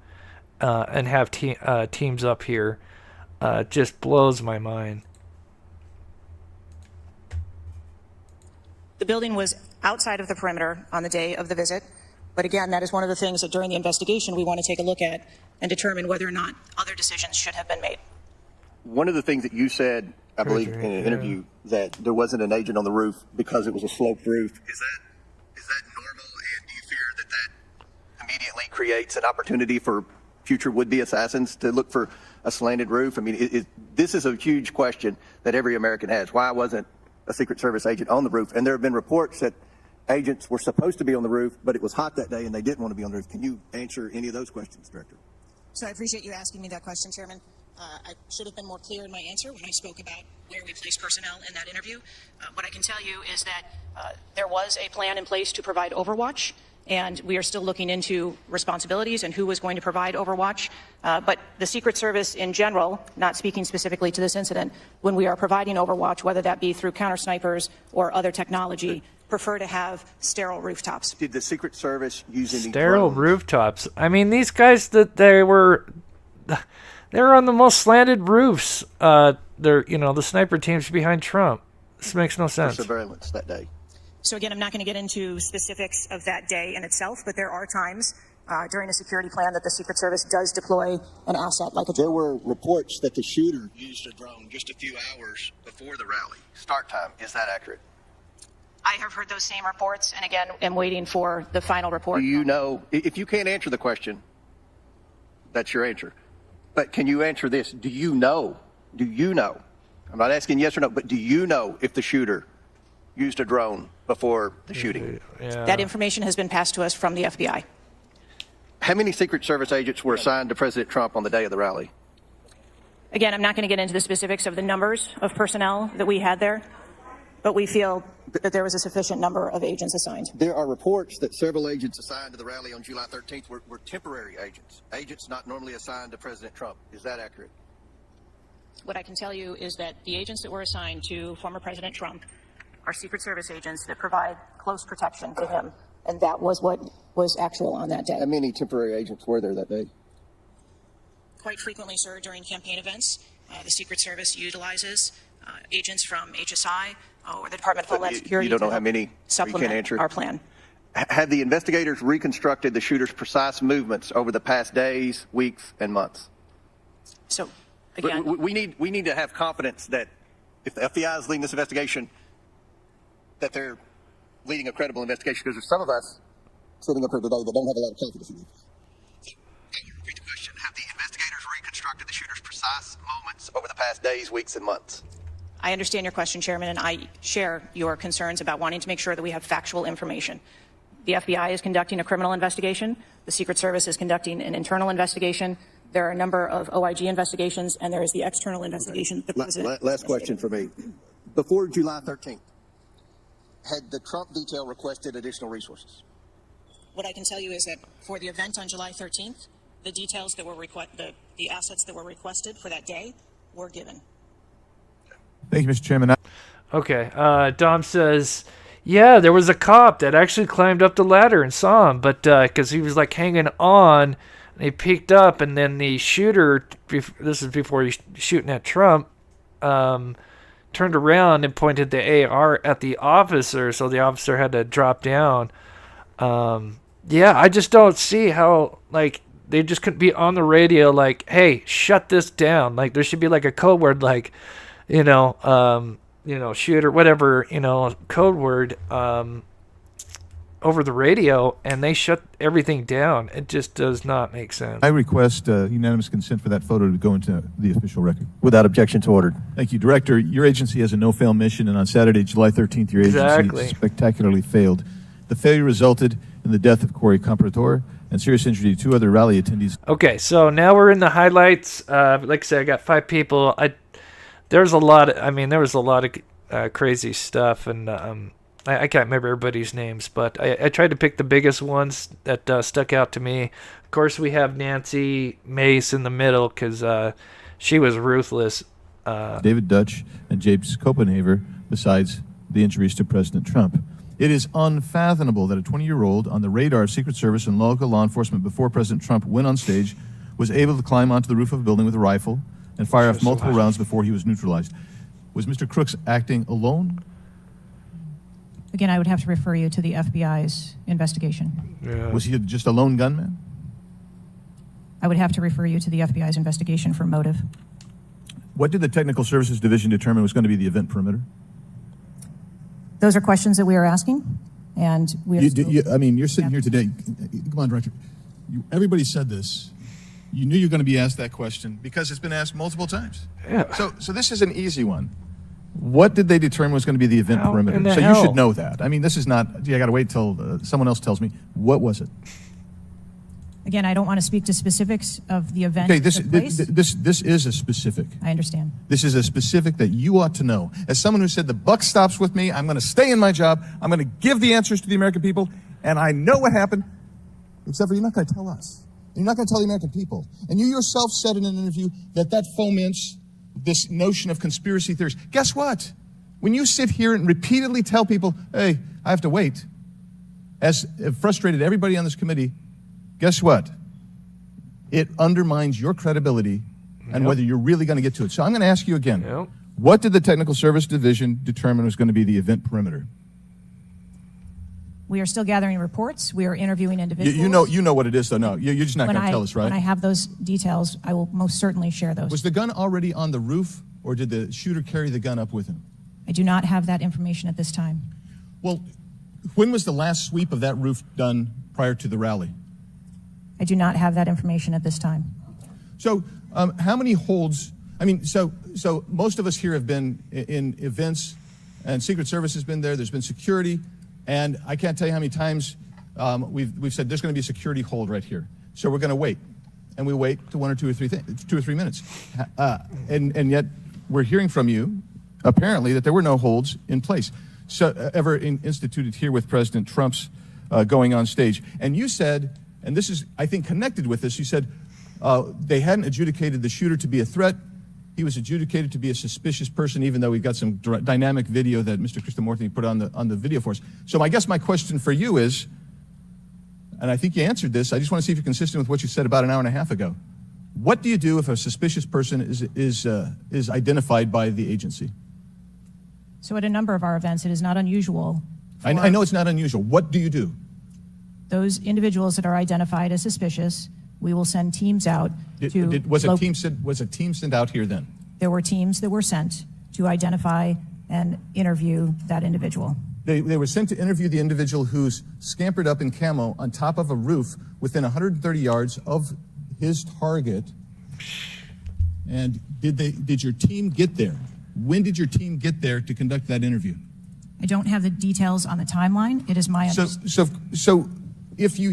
and have teams up here. It just blows my mind. The building was outside of the perimeter on the day of the visit. But again, that is one of the things that during the investigation we want to take a look at and determine whether or not other decisions should have been made. One of the things that you said I believe, in an interview that there wasn't an agent on the roof because it was a sloped roof. Is that normal? And do you fear that that immediately creates an opportunity for future would-be assassins to look for a slanted roof? I mean, this is a huge question that every American has. Why wasn't a Secret Service agent on the roof? And there have been reports that agents were supposed to be on the roof, but it was hot that day and they didn't want to be on the roof. Can you answer any of those questions, Director? So I appreciate you asking me that question, Chairman. I should have been more clear in my answer when I spoke about where we place personnel in that interview. What I can tell you is that there was a plan in place to provide overwatch, and we are still looking into responsibilities and who was going to provide overwatch. But the Secret Service in general, not speaking specifically to this incident, when we are providing overwatch, whether that be through counter snipers or other technology, prefer to have sterile rooftops. Did the Secret Service use any Sterile drones? rooftops. I mean, these guys they were on the most slanted roofs. They're the sniper teams behind Trump. This makes no For sense. surveillance that day? So again, I'm not going to get into specifics of that day in itself, but there are times during a security plan that the Secret Service does deploy an asset like a drone. There were reports that the shooter used a drone just a few hours before the rally start time. Is that accurate? I have heard those same reports, and again, am waiting for the final report. Do you know, if you can't answer the question, that's your answer. But can you answer this? Do you know? I'm not asking yes or no, but do you know if the shooter used a drone before the shooting? Yeah. That information has been passed to us from the FBI. How many Secret Service agents were assigned to President Trump on the day of the rally? Again, I'm not going to get into the specifics of the numbers of personnel that we had there, but we feel that there was a sufficient number of agents assigned. There are reports that several agents assigned to the rally on July 13th were temporary agents not normally assigned to President Trump. Is that accurate? What I can tell you is that the agents that were assigned to former President Trump are Secret Service agents that provide close protection to him, and that was what was actual on that day. How many temporary agents were there that day? Quite frequently, sir, during campaign events, the Secret Service utilizes agents from HSI or the Department of Homeland Security. You don't know how many? You Supplement can't answer? our plan. Have the investigators reconstructed the shooter's precise movements over the past days, weeks, and months? So, again, We need to have confidence that if the FBI is leading this investigation, that they're leading a credible investigation, because there's some of us sitting up here today that don't have a lot of confidence in you. Can you repeat the question? Have the investigators reconstructed the shooter's precise moments over the past days, weeks, and months? I understand your question, Chairman, and I share your concerns about wanting to make sure that we have factual information. The FBI is conducting a criminal investigation. The Secret Service is conducting an internal investigation. There are a number of OIG investigations, and there is the external investigation. The president. Last question for me. Before July 13th, had the Trump detail requested additional resources? What I can tell you is that for the event on July 13th, the details that were the assets that were requested for that day were given. Thank you, Mr. Chairman. Okay. Dom says, yeah, there was a cop that actually climbed up the ladder and saw him, but because he was like hanging on, and he peeked up, and then the shooter, this is before he's shooting at Trump, turned around and pointed the AR at the officer, so the officer had to drop down. Yeah, I just don't see how, like, they just couldn't be on the radio like, hey, shut this down. Like, there should be like a code word, like, shoot or whatever, code word over the radio, and they shut everything down. It just does not make sense. I request unanimous consent for that photo to go into the official record. Without objection to order. Thank you. Director, your agency has a no-fail mission, and on Saturday, July 13th, your agency spectacularly failed. The failure resulted in the death of Corey Comprador and serious injury to two other rally attendees. Okay, so now we're in the highlights. Like I said, I got 5 people. There was a lot of crazy stuff, and I can't remember everybody's names, but I tried to pick the biggest ones that stuck out to me. Of course, we have Nancy Mace in the middle because she was ruthless. David Dutch and James Copenhaver, besides the injuries to President Trump. It is unfathomable that a 20-year-old on the radar of Secret Service and local law enforcement before President Trump went on stage was able to climb onto the roof of a building with a rifle and fire off multiple rounds before he was neutralized. Was Mr. Crooks acting alone? Again, I would have to refer you to the FBI's investigation. Yeah. Was he just a lone gunman? I would have to refer you to the FBI's investigation for motive. What did the Technical Services Division determine was going to be the event perimeter? Those are questions that we are asking, and we are you're sitting here today. Come on, Director. Everybody said this. You knew you were going to be asked that question because it's been asked multiple times. Yeah. So this is an easy one. What did they determine was going to be the event How perimeter? in the So you hell? should know that. I mean, this is not, I got to wait till someone else tells me. What was it? Again, I don't want to speak to specifics of the event. Okay, that took place. this is a specific. I understand. This is a specific that you ought to know. As someone who said the buck stops with me, I'm going to stay in my job. I'm going to give the answers to the American people, and I know what happened. Except for you're not going to tell us. You're not going to tell the American people. And you yourself said in an interview that foments this notion of conspiracy theories. Guess what? When you sit here and repeatedly tell people, hey, I have to wait, as it frustrated everybody on this committee, guess what? It undermines your credibility and whether you're really going to get to it. So I'm going to ask you again. Yep. What did the Technical Service Division determine was going to be the event perimeter? We are still gathering reports. We are interviewing individuals. You know what it is, though. No, you're just not going to tell us, right? When I have those details, I will most certainly share those. Was the gun already on the roof, or did the shooter carry the gun up with him? I do not have that information at this time. Well, when was the last sweep of that roof done prior to the rally? I do not have that information at this time. So, how many holds? I mean, so most of us here have been in events, and Secret Service has been there. There's been security, and I can't tell you how many times we've said there's going to be a security hold right here. So we're going to wait, and we wait to 1 or 2 or 3 minutes, and yet we're hearing from you apparently that there were no holds in place, ever instituted here with President Trump's going on stage. And you said, and this is, I think, connected with this, you said they hadn't adjudicated the shooter to be a threat. He was adjudicated to be a suspicious person, even though we've got some dynamic video that Mr. Krishnamurthy put on the video for us. So I guess my question for you is, and I think you answered this, I just want to see if you're consistent with what you said about an hour and a half ago. What do you do if a suspicious person is identified by the agency? So at a number of our events, it is not unusual. I know it's not unusual. What do you do? Those individuals that are identified as suspicious, we will send teams out Was a team sent out here then? There were teams that were sent to identify and interview that individual. They were sent to interview the individual who's scampered up in camo on top of a roof within 130 yards of his target. And did your team get there? When did your team get there to conduct that interview? I don't have the details on the timeline. It is my understanding. So if they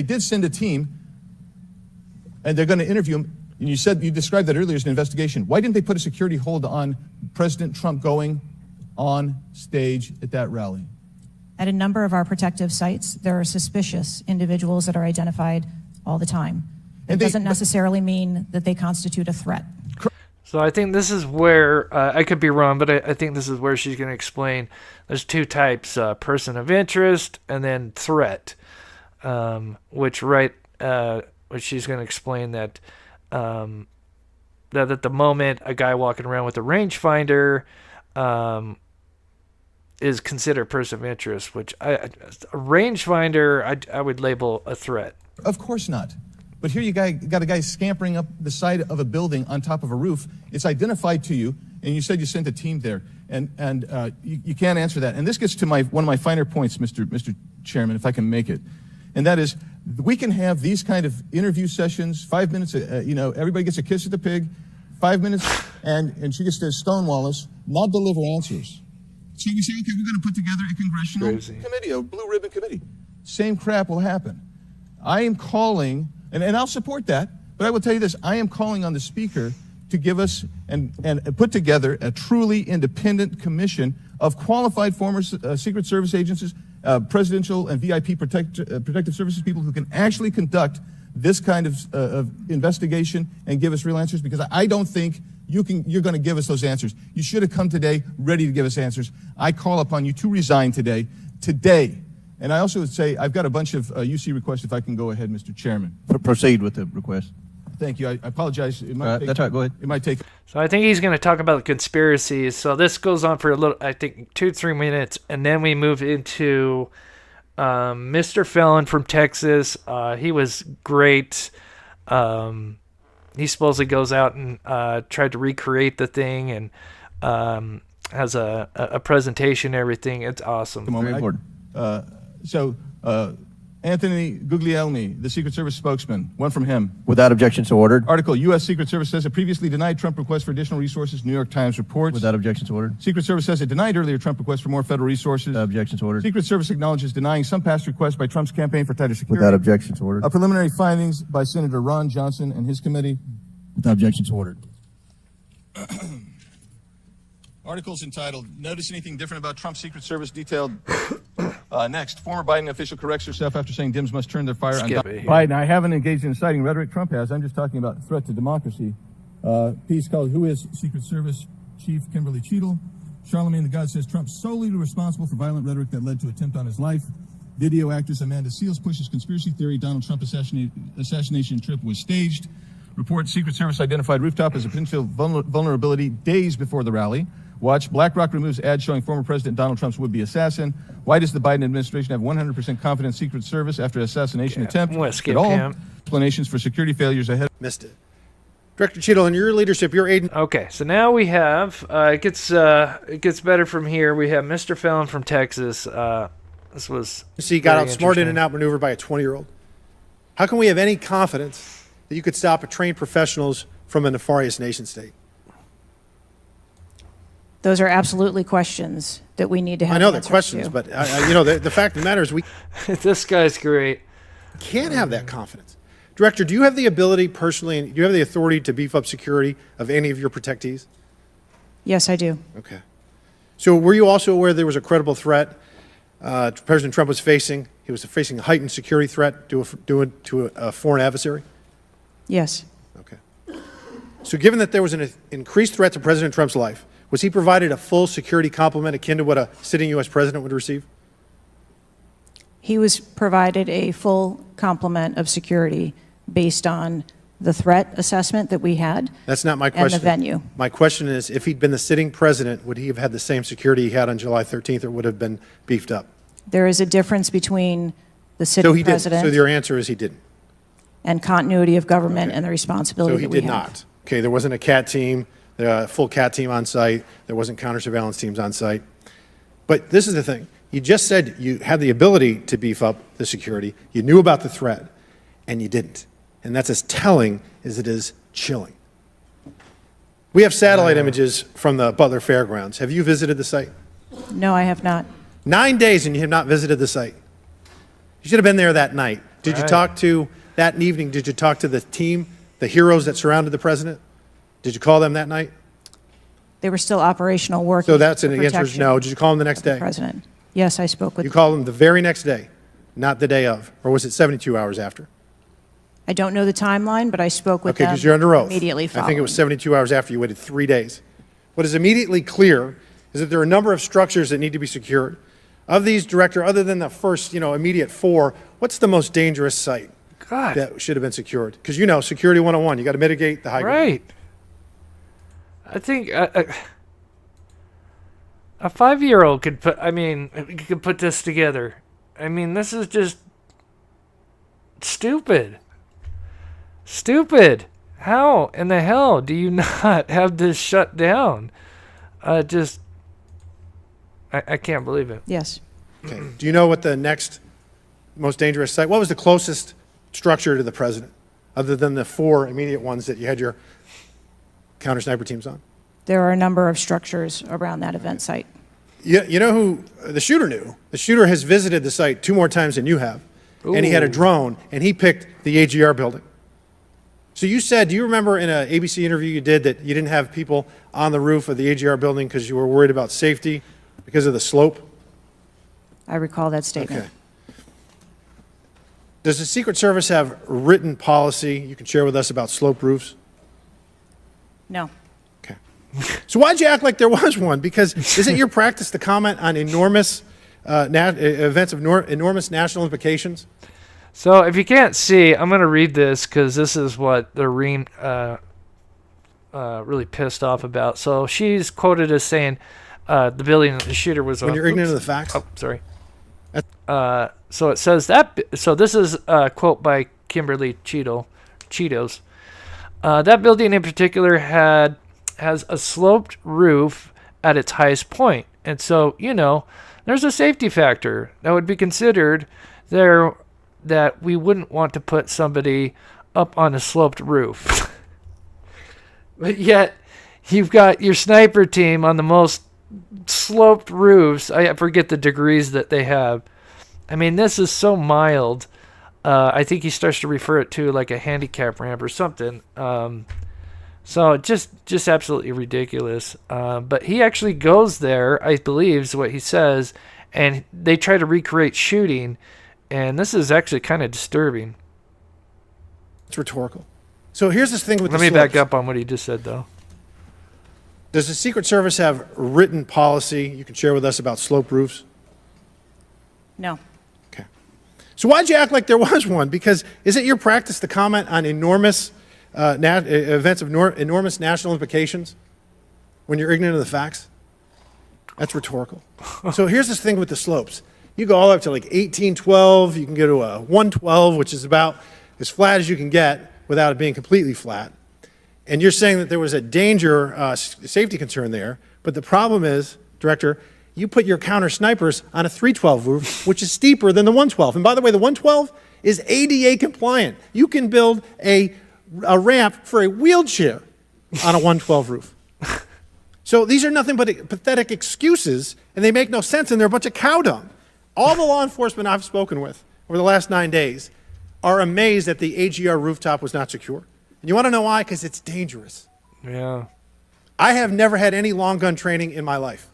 did send a team and they're going to interview him, and you described that earlier as an investigation, why didn't they put a security hold on President Trump going on stage at that rally? At a number of our protective sites, there are suspicious individuals that are identified all the time. It doesn't necessarily mean that they constitute a threat. So I think this is where, I could be wrong, but I think this is where she's going to explain there's two types, person of interest and then threat, which she's going to explain that that at the moment a guy walking around with a rangefinder is considered person of interest, which a rangefinder I would label a threat. Of course not. But here you got a guy scampering up the side of a building on top of a roof. It's identified to you, and you said you sent a team there, and you can't answer that. And this gets to one of my finer points, Mr. Chairman, if I can make it, and that is we can have these kind of interview sessions, 5 minutes. Everybody gets a kiss at the pig, 5 minutes, and she gets to stonewall us, not deliver answers. So we say, okay, we're going to put together a congressional committee, a blue ribbon committee. Same crap will happen. I am calling. And I'll support that, but I will tell you this, I am calling on the Speaker to give us and put together a truly independent commission of qualified former Secret Service agents, presidential and VIP protective services people who can actually conduct this kind of investigation and give us real answers, because I don't think you're going to give us those answers. You should have come today ready to give us answers. I call upon you to resign today. And I also would say I've got a bunch of UC requests, if I can go ahead, Mr. Chairman. Proceed with the request. Thank you. I apologize. It might take, that's all right. Go ahead. It might take. So I think he's going to talk about the conspiracies. So this goes on for 2 to 3 minutes, and then we move into Mr. Felon from Texas. He was great. he supposedly goes out and tried to recreate the thing and has a presentation and everything. It's awesome. Very important. Anthony Guglielmi, the Secret Service spokesman, one from him. Without objection, so ordered. Article, U.S. Secret Service says it previously denied Trump requests for additional resources, New York Times reports. Without objection, so ordered. Secret Service says it denied earlier Trump requests for more federal resources. Without objection, so ordered. Secret Service acknowledges denying some past requests by Trump's campaign for tighter security. Without objection, so ordered. Preliminary findings by Senator Ron Johnson and his committee. Without objection, so ordered. Articles entitled, Notice Anything Different About Trump's Secret Service detailed. Next, former Biden official corrects herself after saying Dems must turn their fire on Biden. I haven't engaged in inciting rhetoric. Trump has. I'm just talking about threat to democracy. Piece called Who is Secret Service Chief Kimberly Cheatle? Charlemagne the God says Trump solely responsible for violent rhetoric that led to attempt on his life. Video actress Amanda Seals pushes conspiracy theory Donald Trump assassination trip was staged. Report Secret Service identified rooftop as a potential vulnerability days before the rally. Watch, BlackRock removes ad showing former President Donald Trump's would-be assassin. Why does the Biden administration have 100% confidence Secret Service after assassination attempt? Whiskey At all camp. explanations for security failures ahead. Missed it. Director Cheatle, in your leadership, your aid. Okay, so now we have it gets better from here. We have Mr. Fallon from Texas. This was got very outsmarted interesting. and outmaneuvered by a 20-year-old. How can we have any confidence that you could stop trained professionals from a nefarious nation state? Those are absolutely questions that we need to have. I know they're answers questions, to. but the fact of the matter is we This guy's great. can't have that confidence. Director, do you have the ability personally, and do you have the authority to beef up security of any of your protectees? Yes, I do. Okay. So were you also aware there was a credible threat President Trump was facing? He was facing a heightened security threat to a foreign adversary? Yes. Okay. So given that there was an increased threat to President Trump's life, was he provided a full security complement akin to what a sitting U.S. president would receive? He was provided a full complement of security based on the threat assessment that we had. That's not my question. And the venue. My question is, if he'd been the sitting president, would he have had the same security he had on July 13th, or would have been beefed up? There is a difference between the sitting president So your answer is he didn't. and continuity of government and the responsibility So he that we did have. not. Okay, there wasn't a CAT team, a full CAT team on site. There wasn't counter surveillance teams on site. But this is the thing. You just said you had the ability to beef up the security. You knew about the threat, and you didn't. And that's as telling as it is chilling. We have satellite images from the Butler Fairgrounds. Have you visited the site? No, I have not. 9 days and you have not visited the site. You should have been there that night. Did you talk to, that evening, did you talk to the team, the heroes that surrounded the president? Did you call them that night? They were still operational working. So that's for an answer is protection no. Did you call them the next of the day? President. Yes, I spoke with You called them the very next day, not the day of, or was it 72 hours after? I don't know the timeline, but I spoke with Okay, them because you're under oath. immediately following. I think it was 72 hours after you waited 3 days. What is immediately clear is that there are a number of structures that need to be secured. Of these, Director, other than the first, immediate four, what's the most dangerous site that should have been secured? Because security 101, you got to mitigate the high ground. Right. I think a 5-year-old could put this together. I mean, this is just stupid. Stupid. How in the hell do you not have this shut down? I can't believe it. Yes. Okay. Do you know what the next most dangerous site, what was the closest structure to the president, other than the four immediate ones that you had your counter sniper teams on? There are a number of structures around that event site. You know who the shooter knew? The shooter has visited the site 2 more times than you have. And he had a drone, and he picked the AGR building. So you said, do you remember in an ABC interview you did that you didn't have people on the roof of the AGR building because you were worried about safety because of the slope? I recall that statement. Okay. Does the Secret Service have written policy you can share with us about slope roofs? No. Okay. So why'd you act like there was one? Because isn't your practice to comment on enormous events of enormous national implications? So if you can't see, I'm going to read this because this is what they're really pissed off about. So she's quoted as saying the building the shooter was on. When you're ignorant of the facts? Oh, sorry. So it says that. So this is a quote by Kimberly Cheatle. That building in particular has a sloped roof at its highest point. And so, there's a safety factor that would be considered there that we wouldn't want to put somebody up on a sloped roof. But yet, you've got your sniper team on the most sloped roofs. I forget the degrees that they have. I mean, this is so mild. I think he starts to refer it to like a handicap ramp or something. So just absolutely ridiculous. But he actually goes there, I believe is what he says, and they try to recreate shooting. And this is actually kind of disturbing. It's rhetorical. So here's this thing with Let the me slopes. back up on what he just said, though. Does the Secret Service have written policy you can share with us about slope roofs? No. Okay. So why'd you act like there was one? Because is it your practice to comment on enormous events of enormous national implications when you're ignorant of the facts? That's rhetorical. So here's this thing with the slopes. You go all the way up to like 1812. You can go to a 112, which is about as flat as you can get without it being completely flat. And you're saying that there was a danger, safety concern there. But the problem is, Director, you put your counter snipers on a 312 roof, which is steeper than the 112. And by the way, the 112 is ADA compliant. You can build a ramp for a wheelchair on a 112 roof. So these are nothing but pathetic excuses, and they make no sense, and they're a bunch of cow dung. All the law enforcement I've spoken with over the last 9 days are amazed that the AGR rooftop was not secure. And you want to know why? Because it's dangerous. Yeah. I have never had any long gun training in my life.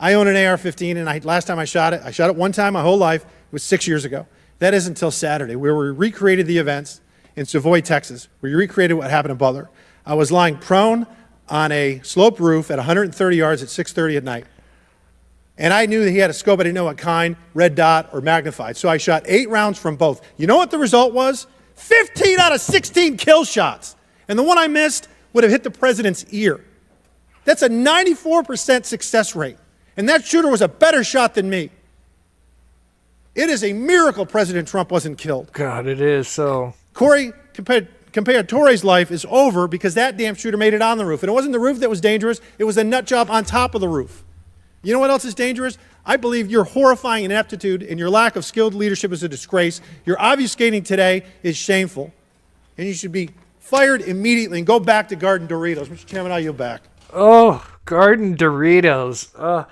I own an AR-15, and last time I shot it one time my whole life. It was 6 years ago. That is until Saturday, where we recreated the events in Savoy, Texas. We recreated what happened in Butler. I was lying prone on a sloped roof at 130 yards at 6:30 at night. And I knew that he had a scope. I didn't know what kind, red dot or magnified. So I shot 8 rounds from both. You know what the result was? 15 out of 16 kill shots. And the one I missed would have hit the president's ear. That's a 94% success rate. And that shooter was a better shot than me. It is a miracle President Trump wasn't killed. God, it is so. Corey Comparatore life is over because that damn shooter made it on the roof. And it wasn't the roof that was dangerous. It was a nut job on top of the roof. You know what else is dangerous? I believe your horrifying ineptitude and your lack of skilled leadership is a disgrace. Your obfuscating today is shameful. And you should be fired immediately and go back to Garden Doritos. Mr. Chairman, I yield back. Oh, Garden Doritos.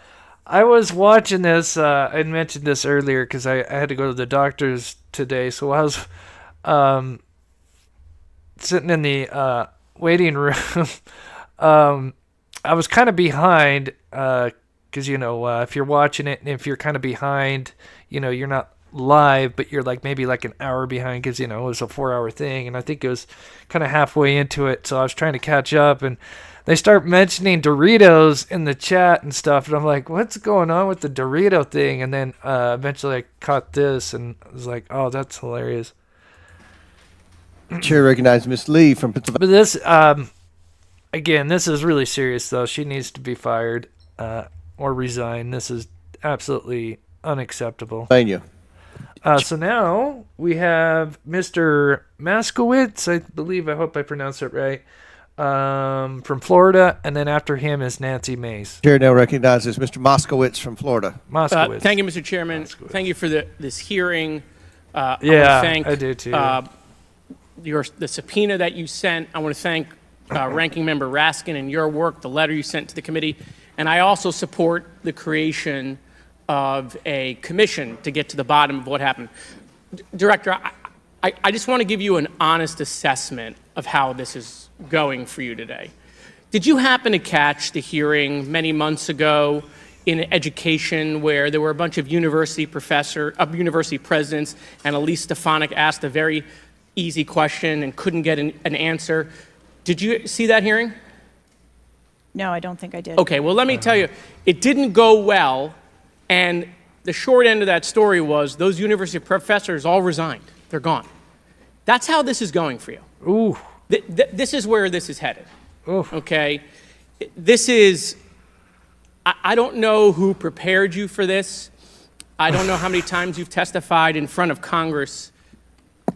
I was watching this. I mentioned this earlier because I had to go to the doctor's today. So I was sitting in the waiting room. I was kind of behind because, if you're watching it and if you're kind of behind, you're not live, but you're maybe an hour behind because, it was a 4-hour thing. And I think it was kind of halfway into it. So I was trying to catch up, and they start mentioning Doritos in the chat and stuff. And I'm like, what's going on with the Dorito thing? And then eventually I caught this and I was like, oh, that's hilarious. Chair recognizes Ms. Lee from Pennsylvania. But this, again, this is really serious, though. She needs to be fired or resign. This is absolutely unacceptable. Thank you. So now we have Mr. Maskowitz, I hope I pronounced it right, from Florida, and then after him is Nancy Mace. Chair now recognizes Mr. Moskowitz from Florida. Moskowitz. Thank you, Mr. Chairman. Moskowitz. Thank you for this hearing. I do too. The subpoena that you sent. I want to thank Ranking Member Raskin and your work, the letter you sent to the committee, and I also support the creation of a commission to get to the bottom of what happened. Director, I just want to give you an honest assessment of how this is going for you today. Did you happen to catch the hearing many months ago in education where there were a bunch of university presidents and Elise Stefanik asked a very easy question and couldn't get an answer? Did you see that hearing? No, I don't think I did. Okay, well, let me tell you, it didn't go well, and the short end of that story was those university professors all resigned. They're gone. That's how this is going for you. Ooh. This is where this is headed. Ooh. Okay? This is, I don't know who prepared you for this. I don't know how many times you've testified in front of Congress.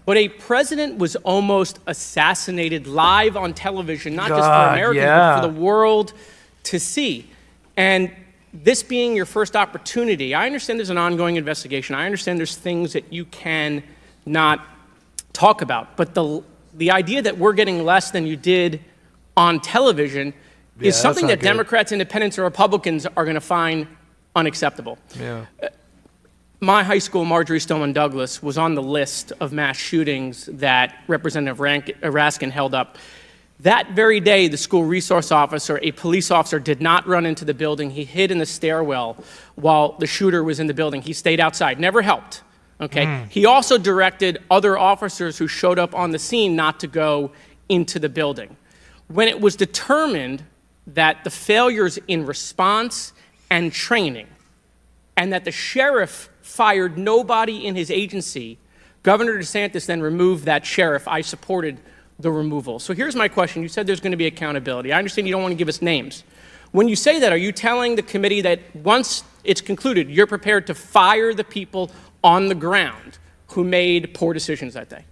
But a president was almost assassinated live on television, not just for God, Americans, yeah. but for the world to see. And this being your first opportunity, I understand there's an ongoing investigation. I understand there's things that you can not talk about. But the idea that we're getting less than you did on television is something that Democrats, Independents, or Republicans are going to find unacceptable. Yeah. My high school, Marjorie Stoneman Douglas, was on the list of mass shootings that Representative Raskin held up. That very day, the school resource officer, a police officer, did not run into the building. He hid in the stairwell while the shooter was in the building. He stayed outside, never helped. Okay. He also directed other officers who showed up on the scene not to go into the building. When it was determined that the failures in response and training, and that the sheriff fired nobody in his agency, Governor DeSantis then removed that sheriff. I supported the removal. So here's my question. You said there's going to be accountability. I understand you don't want to give us names. When you say that, are you telling the committee that once it's concluded, you're prepared to fire the people on the ground who made poor decisions that day?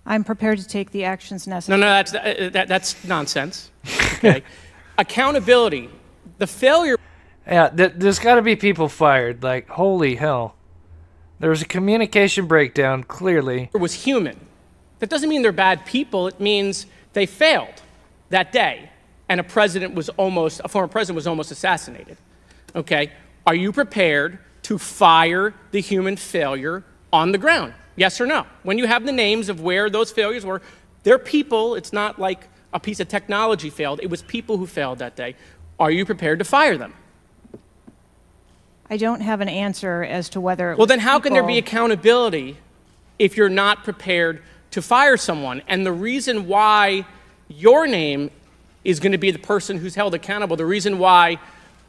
I'm prepared to take the actions necessary. No, that's nonsense. Okay. Accountability. The failure. Yeah, there's got to be people fired. Like, holy hell. There was a communication breakdown, clearly. Was human. That doesn't mean they're bad people. It means they failed that day, and a former president was almost assassinated. Okay? Are you prepared to fire the human failure on the ground? Yes or no? When you have the names of where those failures were, they're people. It's not like a piece of technology failed. It was people who failed that day. Are you prepared to fire them? I don't have an answer as to whether. Well, then how can there be accountability if you're not prepared to fire someone? And the reason why your name is going to be the person who's held accountable, the reason why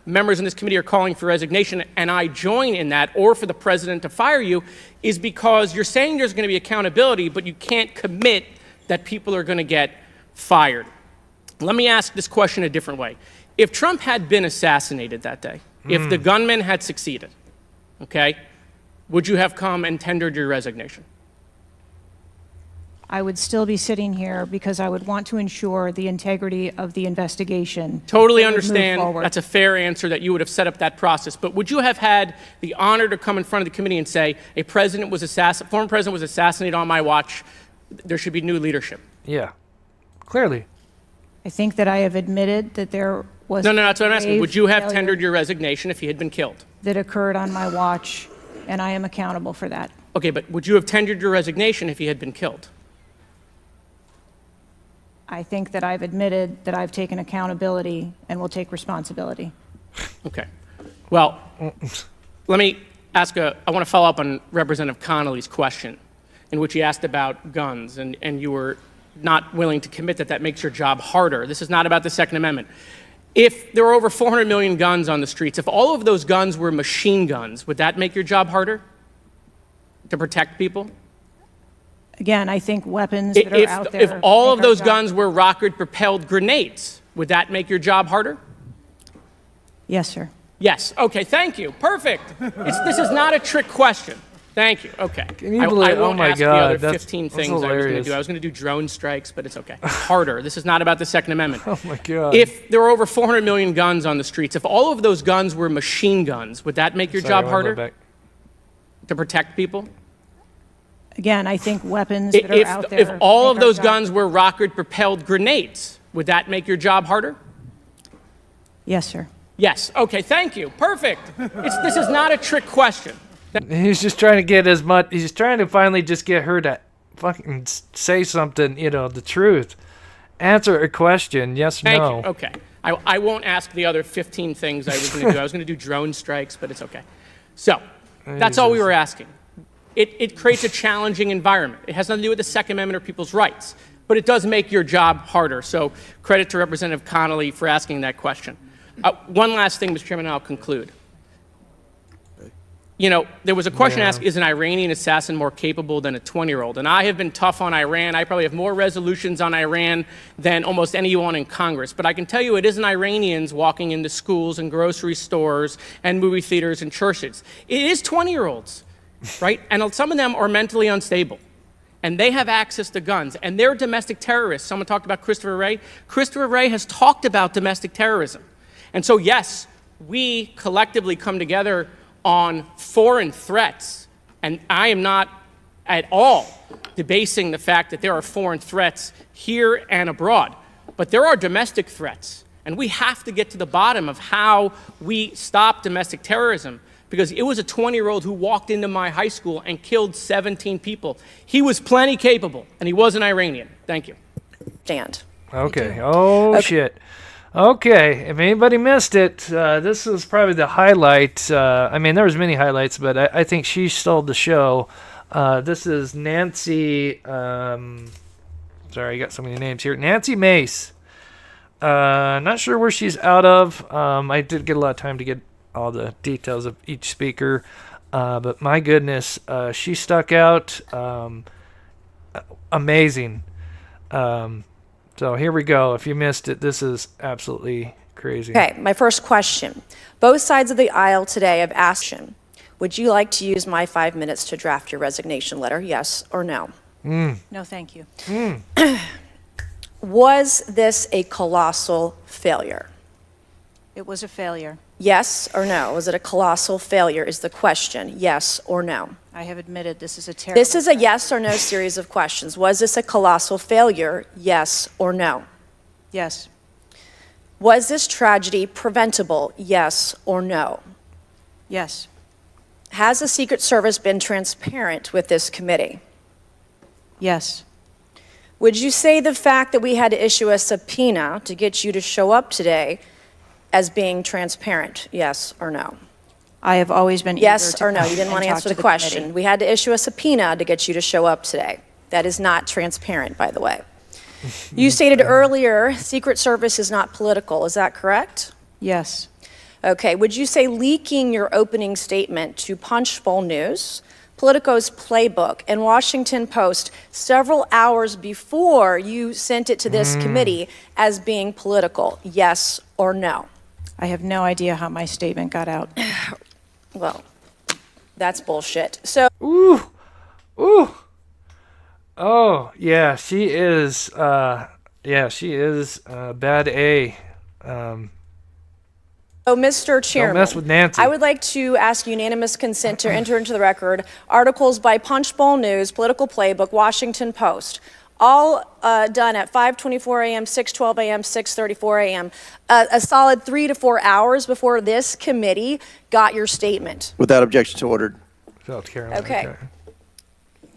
members in this committee are calling for resignation, and I join in that, or for the president to fire you, is because you're saying there's going to be accountability, but you can't commit that people are going to get fired. Let me ask this question a different way. If Trump had been assassinated that day, if the gunman had succeeded, okay, would you have come and tendered your resignation? I would still be sitting here because I would want to ensure the integrity of the investigation. Totally understand. That's a fair answer, that you would have set up that process. But would you have had the honor to come in front of the committee and say, a former president was assassinated on my watch, there should be new leadership? Yeah, clearly. I think that I have admitted that there was. No, that's what I'm asking. Would you have tendered your resignation if he had been killed? That occurred on my watch, and I am accountable for that. Okay, but would you have tendered your resignation if he had been killed? I think that I've admitted that I've taken accountability and will take responsibility. Okay. Well, let me ask I want to follow up on Representative Connolly's question, in which he asked about guns, and you were not willing to commit that makes your job harder. This is not about the Second Amendment. If there were over 400 million guns on the streets, if all of those guns were machine guns, would that make your job harder to protect people? Again, I think weapons that are out there. If all of those guns were rocket-propelled grenades, would that make your job harder? Yes, sir. Yes. Okay, thank you. Perfect. This is not a trick question. Thank you. Okay. Can you believe, I won't ask the other 15 that's things I was going to do. I was going to do drone strikes, but it's okay. Harder. This is not about the Second Amendment. Oh, my God. If there were over 400 million guns on the streets, if all of those guns were machine guns, would that make your job harder to protect people? Again, I think weapons that are out there. If all of those guns were rocket-propelled grenades, would that make your job harder? Yes, sir. Yes. Okay, thank you. Perfect. This is not a trick question. He's just trying to get as much. He's trying to finally just get her to fucking say something, the truth. Answer a question, yes or no. Thank you. Okay. I won't ask the other 15 things I was going to do. I was going to do drone strikes, but it's okay. So, that's all we were asking. It creates a challenging environment. It has nothing to do with the Second Amendment or people's rights, but it does make your job harder. So credit to Representative Connolly for asking that question. One last thing, Mr. Chairman, and I'll conclude. There was a question asked, is an Iranian assassin more capable than a 20-year-old? And I have been tough on Iran. I probably have more resolutions on Iran than almost anyone in Congress. But I can tell you it isn't Iranians walking into schools and grocery stores and movie theaters and churches. It is 20-year-olds. Right? And some of them are mentally unstable. and they have access to guns, and they're domestic terrorists. Someone talked about Christopher Wray. Christopher Wray has talked about domestic terrorism. And so, yes, we collectively come together on foreign threats, and I am not at all debasing the fact that there are foreign threats here and abroad. But there are domestic threats, and we have to get to the bottom of how we stop domestic terrorism, because it was a 20-year-old who walked into my high school and killed 17 people. He was plenty capable, and he was an Iranian. Thank you. Stand. Okay. Oh, shit. Okay. If anybody missed it, this was probably the highlight. I mean, there was many highlights, but I think she stole the show. This is Nancy... sorry, I got so many names here. Nancy Mace. Not sure where she's out of. I did get a lot of time to get all the details of each speaker. But my goodness, she stuck out. Amazing. So here we go. If you missed it, this is absolutely crazy. Okay, my first question. Both sides of the aisle today have asked, would you like to use my 5 minutes to draft your resignation letter, yes or no? No, thank you. Was this a colossal failure? It was a failure. Yes or no? Was it a colossal failure is the question, yes or no? I have admitted this is a terrible... This is a yes or no series of questions. Was this a colossal failure, yes or no? Yes. Was this tragedy preventable, yes or no? Yes. Has the Secret Service been transparent with this committee? Yes. Would you say the fact that we had to issue a subpoena to get you to show up today as being transparent, yes or no? I have always been yes eager or to no? come You didn't and want to talk answer to the question. committee. We had to issue a subpoena to get you to show up today. That is not transparent, by the way. You stated earlier, Secret Service is not political. Is that correct? Yes. Okay. Would you say leaking your opening statement to Punchbowl News, Politico's Playbook, and Washington Post several hours before you sent it to this committee as being political, yes or no? I have no idea how my statement got out. Well, that's bullshit. So, Ooh. Oh, yeah, she is, bad A. Mr. Chairman, Don't mess with Nancy. I would like to ask unanimous consent to enter into the record articles by Punchbowl News, Political Playbook, Washington Post, all done at 5:24 a.m., 6:12 a.m., 6:34 a.m., a solid 3 to 4 hours before this committee got your statement. Without objection, so ordered. South Carolina. Okay.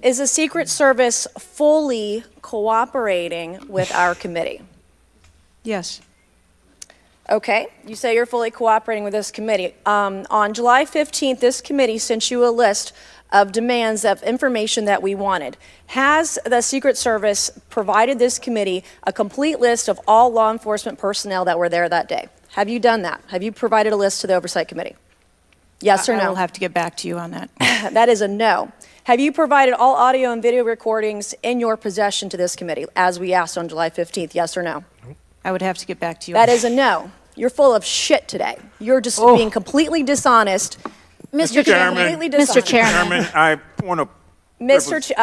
Is the Secret Service fully cooperating with our committee? Yes. Okay, you say you're fully cooperating with this committee. On July 15th, this committee sent you a list of demands of information that we wanted. Has the Secret Service provided this committee a complete list of all law enforcement personnel that were there that day? Have you done that? Have you provided a list to the Oversight Committee? Yes or no? I will have to get back to you on that. That is a no. Have you provided all audio and video recordings in your possession to this committee, as we asked on July 15th, yes or no? I would have to get back to you. That is a no. You're full of shit today. You're just being completely dishonest. Mr. Chairman, Mr. Chairman, I want to.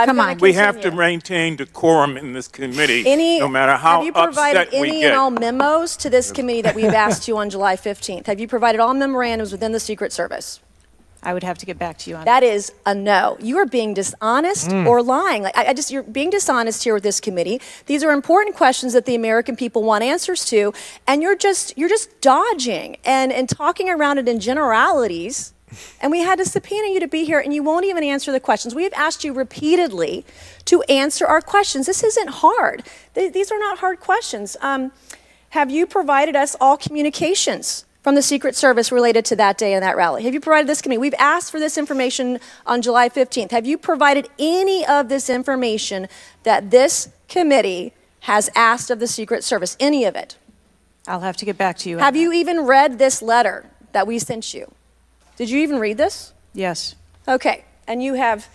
Come on. We have to maintain decorum in this committee, no matter how have you provided upset we any get. and all memos to this committee that we've asked you on July 15th? Have you provided all memorandums within the Secret Service? I would have to get back to you on that. That is a no. You are being dishonest or lying. Like you're being dishonest here with this committee. These are important questions that the American people want answers to, and you're just dodging and talking around it in generalities. And we had to subpoena you to be here, and you won't even answer the questions. We have asked you repeatedly to answer our questions. This isn't hard. These are not hard questions. Have you provided us all communications from the Secret Service related to that day and that rally? Have you provided this committee? We've asked for this information on July 15th. Have you provided any of this information that this committee has asked of the Secret Service? Any of it? I'll have to get back to you. Have you even read this letter that we sent you? Did you even read this? Yes. Okay. And you have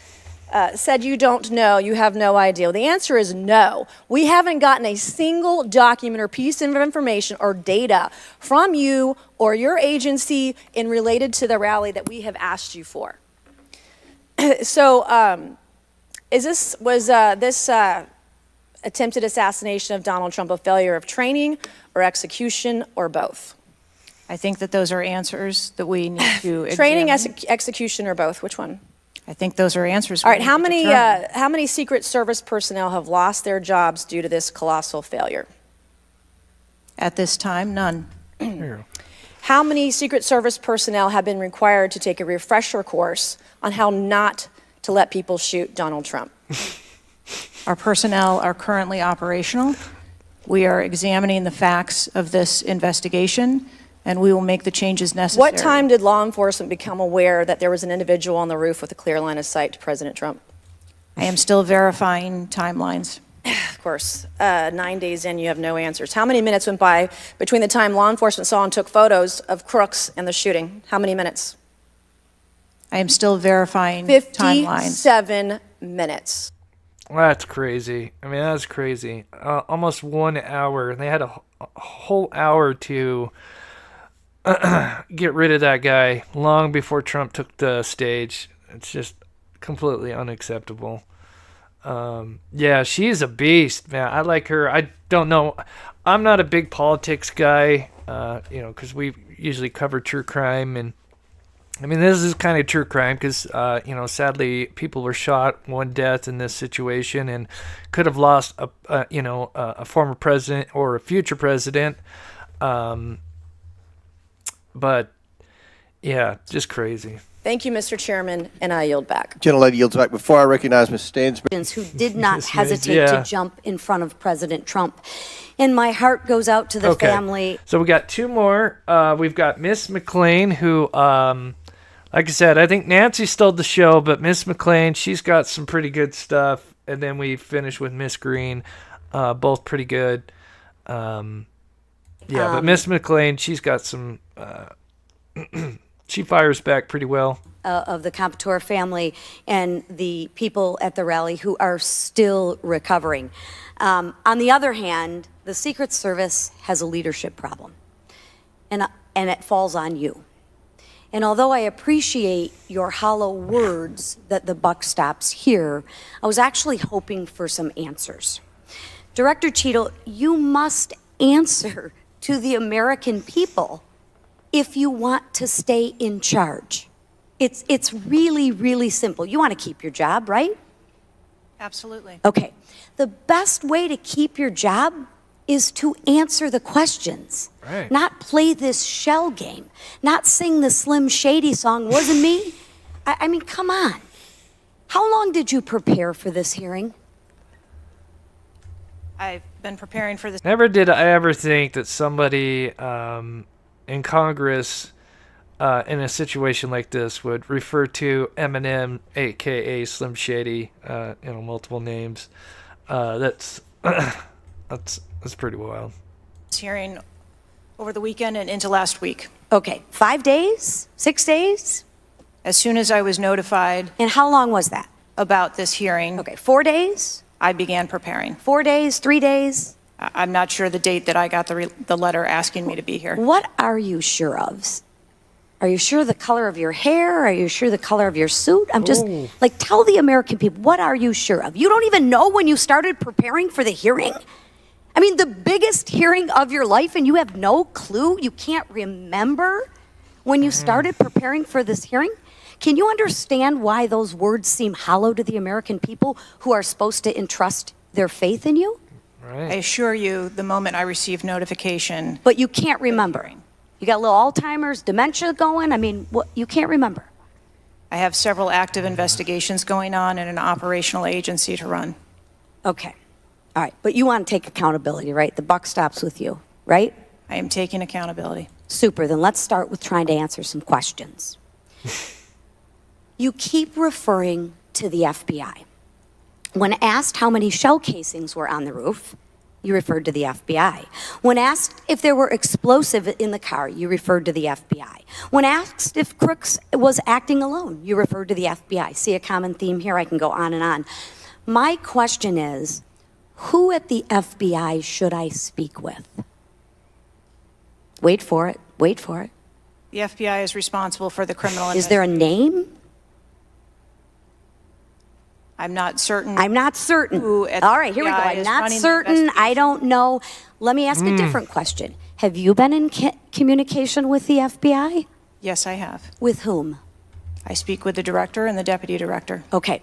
said you don't know, you have no idea. Well, the answer is no. We haven't gotten a single document or piece of information or data from you or your agency in related to the rally that we have asked you for. So Was this attempted assassination of Donald Trump a failure of training or execution or both? I think that those are answers that we need to Training, examine. execution, or both? Which one? I think those are answers. All right. we How need to many determine. how many Secret Service personnel have lost their jobs due to this colossal failure? At this time, none. How many Secret Service personnel have been required to take a refresher course on how not to let people shoot Donald Trump? Our personnel are currently operational. We are examining the facts of this investigation, and we will make the changes necessary. What time did law enforcement become aware that there was an individual on the roof with a clear line of sight to President Trump? I am still verifying timelines. Of course, 9 days in, you have no answers. How many minutes went by between the time law enforcement saw and took photos of crooks and the shooting? How many minutes? I am still verifying timelines. 57 minutes. That's crazy. I mean, that's crazy. Almost 1 hour. They had a whole hour to get rid of that guy long before Trump took the stage. It's just completely unacceptable. Yeah, she's a beast, man. I like her. I don't know. I'm not a big politics guy, because we usually cover true crime. And I mean, this is kind of true crime because, sadly, people were shot, one death in this situation, and could have lost a former president or a future president. But yeah, just crazy. Thank you, Mr. Chairman, and I yield back. Gentlelady yields back. Before I recognize Ms. Stansbury. Who did not Ms. hesitate yeah. to jump in front of President Trump. And my heart goes out to the family. So we got two more. We've got Miss McLean, who, like I said, I think Nancy stole the show, but Miss McLean, she's got some pretty good stuff. And then we finish with Miss Green, both pretty good. But Miss McLean, she's got some. She fires back pretty well. Of the Comptoir family and the people at the rally who are still recovering. On the other hand, the Secret Service has a leadership problem, and it falls on you. And although I appreciate your hollow words that the buck stops here, I was actually hoping for some answers. Director Cheatle, you must answer to the American people if you want to stay in charge. It's really, really simple. You want to keep your job, right? Absolutely. Okay. The best way to keep your job is to answer the questions, right. Not play this shell game, not sing the Slim Shady song, wasn't me. I mean, come on. How long did you prepare for this hearing? I've been preparing for this. Never did I ever think that somebody in Congress, in a situation like this, would refer to Eminem, aka Slim Shady, multiple names. That's pretty wild. Hearing over the weekend and into last week. Okay, 5 days, 6 days? As soon as I was notified. And how long was that? About this hearing. Okay, 4 days? I began preparing. 4 days, 3 days? I'm not sure the date that I got the letter asking me to be here. What are you sure of? Are you sure the color of your hair? Are you sure the color of your suit? I'm just, tell the American people, what are you sure of? You don't even know when you started preparing for the hearing? I mean, the biggest hearing of your life, and you have no clue? You can't remember when you started preparing for this hearing? Can you understand why those words seem hollow to the American people who are supposed to entrust their faith in you? Right. I assure you, the moment I received notification. But you can't remember. You got a little Alzheimer's, dementia going? I mean, what, you can't remember. I have several active investigations going on and an operational agency to run. Okay. All right. But you want to take accountability, right? The buck stops with you, right? I am taking accountability. Super. Then let's start with trying to answer some questions. You keep referring to the FBI. When asked how many shell casings were on the roof, you referred to the FBI. When asked if there were explosive in the car, you referred to the FBI. When asked if Crooks was acting alone, you referred to the FBI. See a common theme here? I can go on and on. My question is, who at the FBI should I speak with? Wait for it. Wait for it. The FBI is responsible for the criminal Is there a name? I'm not certain. I'm not certain. Who at All right, here we go. FBI I'm is not running the certain. I don't know. Let me ask a different question. Have you been in communication with the FBI? Yes, I have. With whom? I speak with the director and the deputy director. Okay.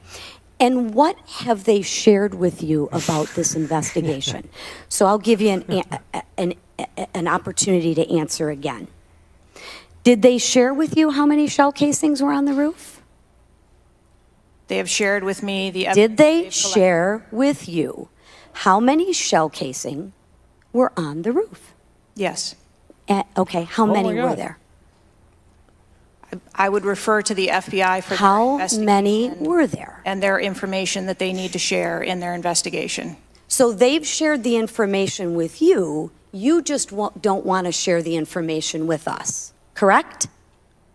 And what have they shared with you about this investigation? So I'll give you an opportunity to answer again. Did they share with you how many shell casings were on the roof? They have shared with me the evidence. Did they share with you how many shell casing were on the roof? Yes. Okay, how many were there? I would refer to the FBI for how many were there? And their information that they need to share in their investigation. So they've shared the information with you. You just don't want to share the information with us, correct?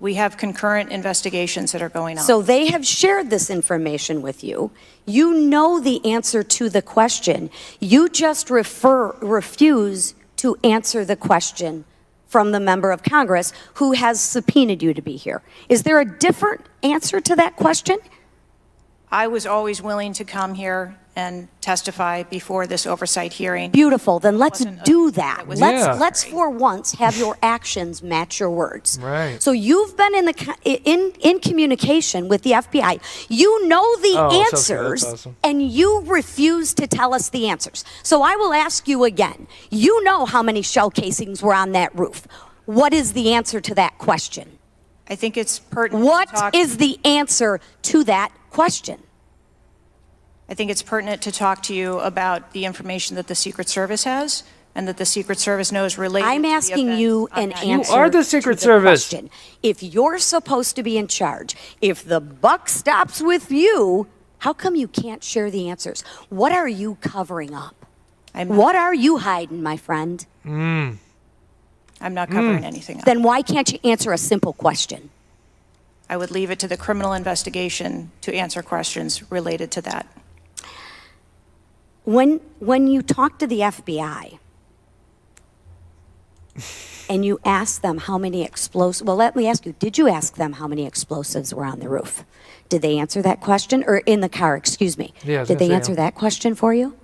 We have concurrent investigations that are going on. So they have shared this information with you. You know the answer to the question. You just refuse to answer the question from the member of Congress who has subpoenaed you to be here. Is there a different answer to that question? I was always willing to come here and testify before this oversight hearing. Beautiful. Then let's do that. Let's for once have your actions match your words. Right. So you've been in communication with the FBI. You know the answers, that's awesome. and you refuse to tell us the answers. So I will ask you again. You know how many shell casings were on that roof. What is the answer to that question? I think it's pertinent. What is the answer to that question? I think it's pertinent to talk to you about the information that the Secret Service has and that the Secret Service knows related I'm to the asking event you on an that. answer You are the Secret to the Service. question. If you're supposed to be in charge, if the buck stops with you, how come you can't share the answers? What are you covering up? What are you hiding, my friend? I'm not covering anything up. Then why can't you answer a simple question? I would leave it to the criminal investigation to answer questions related to that. When you talk to the FBI and you ask them how many explosives, well, let me ask you, did you ask them how many explosives were on the roof? Did they answer that question? Or in the car, excuse me. Yeah, did they answer that question for you?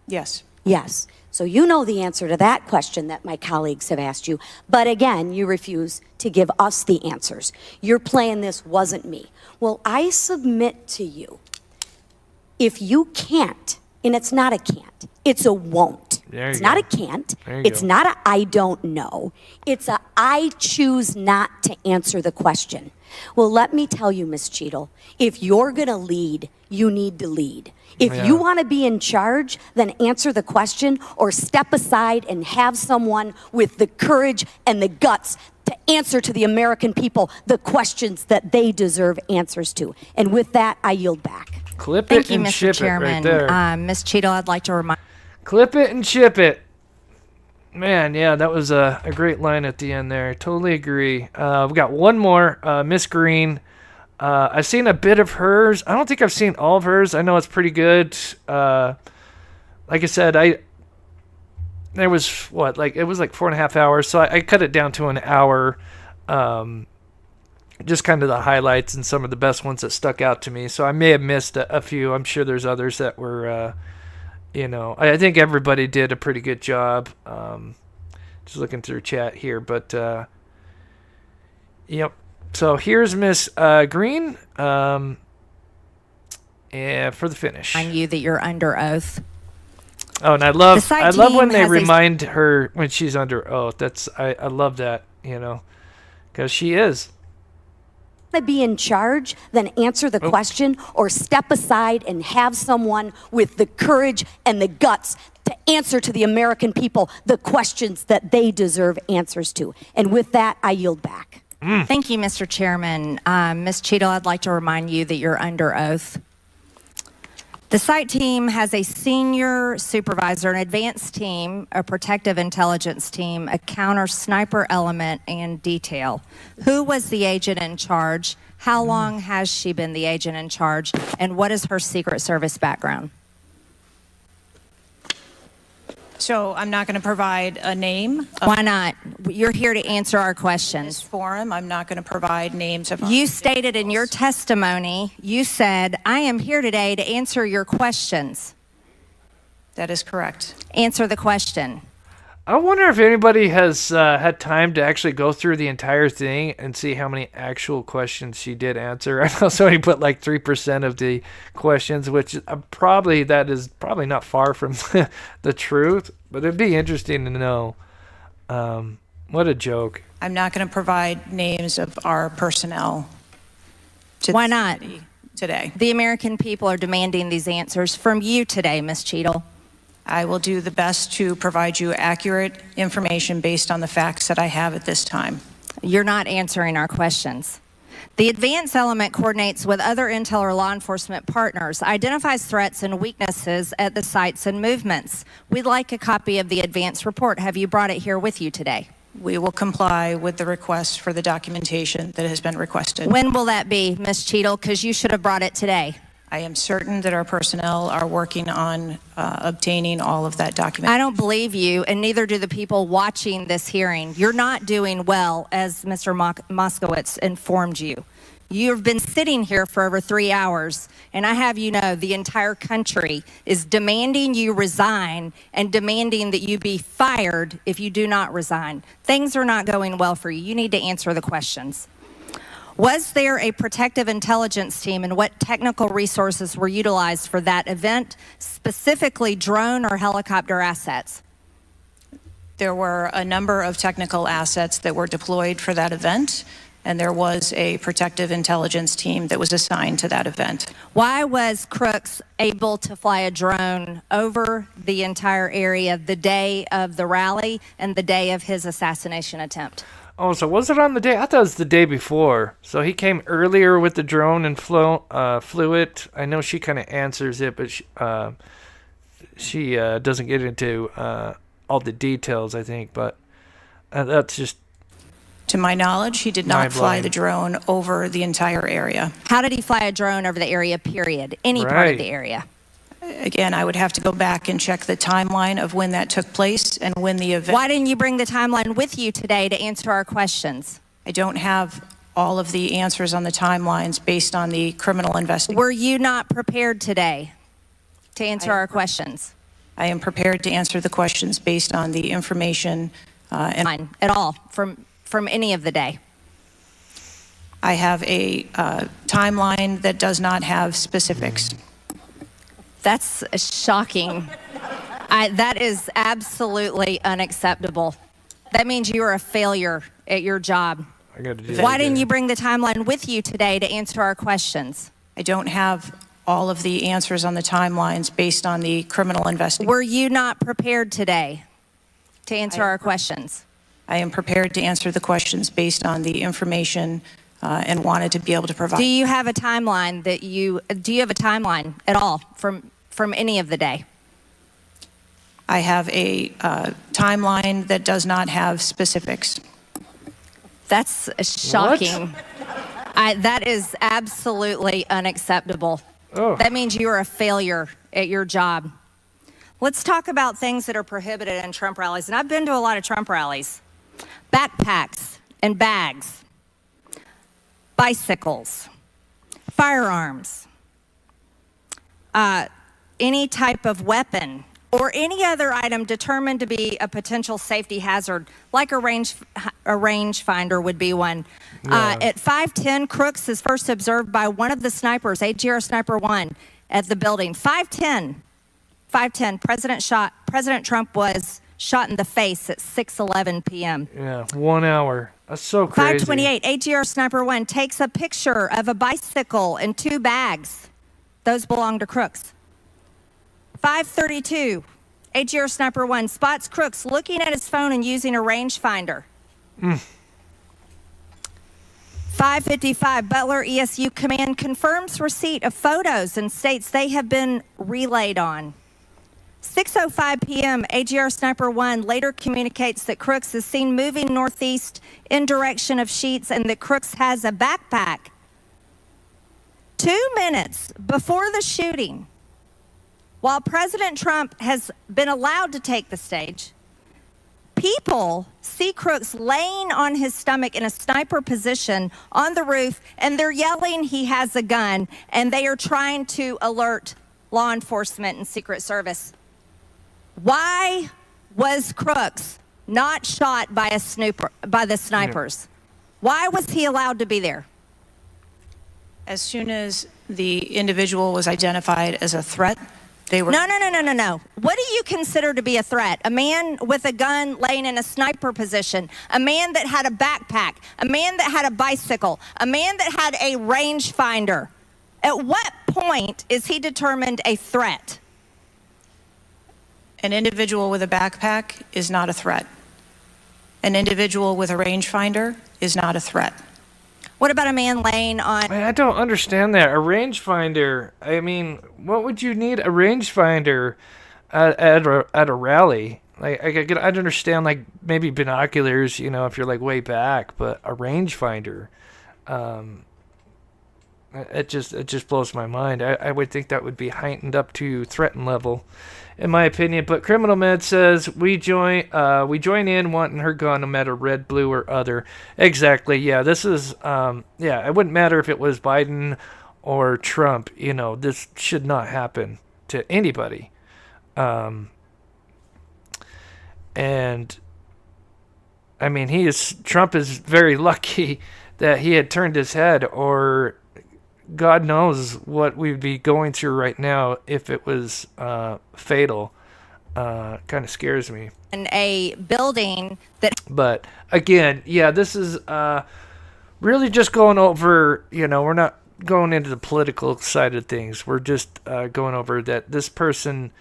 Yes. Yes. So you know the answer to that question that my colleagues have asked you. But again, you refuse to give us the answers. You're playing this wasn't me. Well, I submit to you, if you can't, and it's not a can't, it's a won't. It's not a can't. It's not a I don't know. It's a I choose not to answer the question. Well, let me tell you, Ms. Cheatle, if you're going to lead, you need to lead. If you want to be in charge, then answer the question or step aside and have someone with the courage and the guts to answer to the American people the questions that they deserve answers to. And with that, I yield back. Clip Thank it you, and Mr. ship Chairman. it right there. Ms. Cheatle, I'd like to remind... Clip it and ship it. Man, yeah, that was a great line at the end there. Totally agree. We've got one more, Miss Green. I've seen a bit of hers. I don't think I've seen all of hers. I know it's pretty good. Like I said, it was 4.5 hours, so I cut it down to an hour. Just kind of the highlights and some of the best ones that stuck out to me. So I may have missed a few. I'm sure there's others that were, I think everybody did a pretty good job. Just looking through chat here, but yep. So here's Miss Green, and for the finish. You that you're under oath. Oh, and I love when they remind her when she's under oath. I love that, because she is. To be in charge, then answer the question or step aside and have someone with the courage and the guts to answer to the American people the questions that they deserve answers to. And with that, I yield back. Thank you, Mr. Chairman. Ms. Cheatle, I'd like to remind you that you're under oath. The site team has a senior supervisor, an advanced team, a protective intelligence team, a counter sniper element, and detail. Who was the agent in charge? How long has she been the agent in charge? And what is her Secret Service background? So I'm not going to provide a name. Why not? You're here to answer our questions. This forum, I'm not going to provide names of. You stated in your testimony, you said, I am here today to answer your questions. That is correct. Answer the question. I wonder if anybody has had time to actually go through the entire thing and see how many actual questions she did answer. I know somebody put like 3% of the questions, which that is probably not far from the truth, but it'd be interesting to know. What a joke. I'm not going to provide names of our personnel. Why not? Today. The American people are demanding these answers from you today, Ms. Cheatle. I will do the best to provide you accurate information based on the facts that I have at this time. You're not answering our questions. The advance element coordinates with other intel or law enforcement partners, identifies threats and weaknesses at the sites and movements. We'd like a copy of the advance report. Have you brought it here with you today? We will comply with the request for the documentation that has been requested. When will that be, Ms. Cheatle? Because you should have brought it today. I am certain that our personnel are working on obtaining all of that documentation. I don't believe you, and neither do the people watching this hearing. You're not doing well, as Mr. Moskowitz informed you. You've been sitting here for over 3 hours, and I have you know the entire country is demanding you resign and demanding that you be fired if you do not resign. Things are not going well for you. You need to answer the questions. Was there a protective intelligence team, and what technical resources were utilized for that event, specifically drone or helicopter assets? There were a number of technical assets that were deployed for that event, and there was a protective intelligence team that was assigned to that event. Why was Crooks able to fly a drone over the entire area the day of the rally and the day of his assassination attempt? Oh, so was it on the day? I thought it was the day before. So he came earlier with the drone and flew it. I know she kind of answers it, but she doesn't get into all the details, I think. But that's just... To my knowledge, he did not fly the drone over the entire area. How did he fly a drone over the area, period? Any part of the area? Again, I would have to go back and check the timeline of when that took place and when the event... Why didn't you bring the timeline with you today to answer our questions? I don't have all of the answers on the timelines based on the criminal investigation. Were you not prepared today to answer our questions? I am prepared to answer the questions based on the information and... At all, from any of the day? I have a timeline that does not have specifics. That's shocking. That is absolutely unacceptable. That means you are a failure at your job. I got to do that. Why didn't you bring the timeline with you today to answer our questions? I don't have all of the answers on the timelines based on the criminal investigation. Were you not prepared today to answer our questions? I am prepared to answer the questions based on the information and wanted to be able to provide. Do you have a timeline do you have a timeline at all from any of the day? I have a timeline that does not have specifics. That's shocking. That is absolutely unacceptable. Oh. That means you are a failure at your job. Let's talk about things that are prohibited in Trump rallies. And I've been to a lot of Trump rallies. Backpacks and bags, bicycles, firearms, any type of weapon or any other item determined to be a potential safety hazard, like a rangefinder would be one. Yeah. At 5:10, Crooks is first observed by one of the snipers, AGR Sniper 1, at the building. 5:10, President Trump was shot in the face at 6:11 p.m. Yeah, 1 hour. That's so crazy. 5:28, AGR Sniper 1 takes a picture of a bicycle and 2 bags. Those belong to Crooks. 5:32, AGR Sniper 1 spots Crooks looking at his phone and using a rangefinder. 5:55, Butler ESU Command confirms receipt of photos and states they have been relayed on. 6:05 p.m., AGR Sniper 1 later communicates that Crooks is seen moving northeast in direction of Sheets and that Crooks has a backpack. 2 minutes before the shooting, while President Trump has been allowed to take the stage, people see Crooks laying on his stomach in a sniper position on the roof, and they're yelling he has a gun, and they are trying to alert law enforcement and Secret Service. Why was Crooks not shot by the snipers? Why was he allowed to be there? As soon as the individual was identified as a threat, they were... No. What do you consider to be a threat? A man with a gun laying in a sniper position, a man that had a backpack, a man that had a bicycle, a man that had a rangefinder. At what point is he determined a threat? An individual with a backpack is not a threat. An individual with a rangefinder is not a threat. What about a man laying on... I don't understand that. A rangefinder, I mean, what would you need a rangefinder at a rally? Like, I'd understand, like, maybe binoculars, you know, if you're, like, way back, but a rangefinder, it just blows my mind. I would think that would be heightened up to threaten level, in my opinion. But Criminal Med says we join in wanting her gone, no matter red, blue, or other. Exactly. Yeah, this is it wouldn't matter if it was Biden or Trump. You know, this should not happen to anybody. And I mean, Trump is very lucky that he had turned his head, or God knows what we'd be going through right now if it was fatal. Kind of scares me. In a building that... But again, yeah, this is really just going over, you know, we're not going into the political side of things. We're just going over that this person,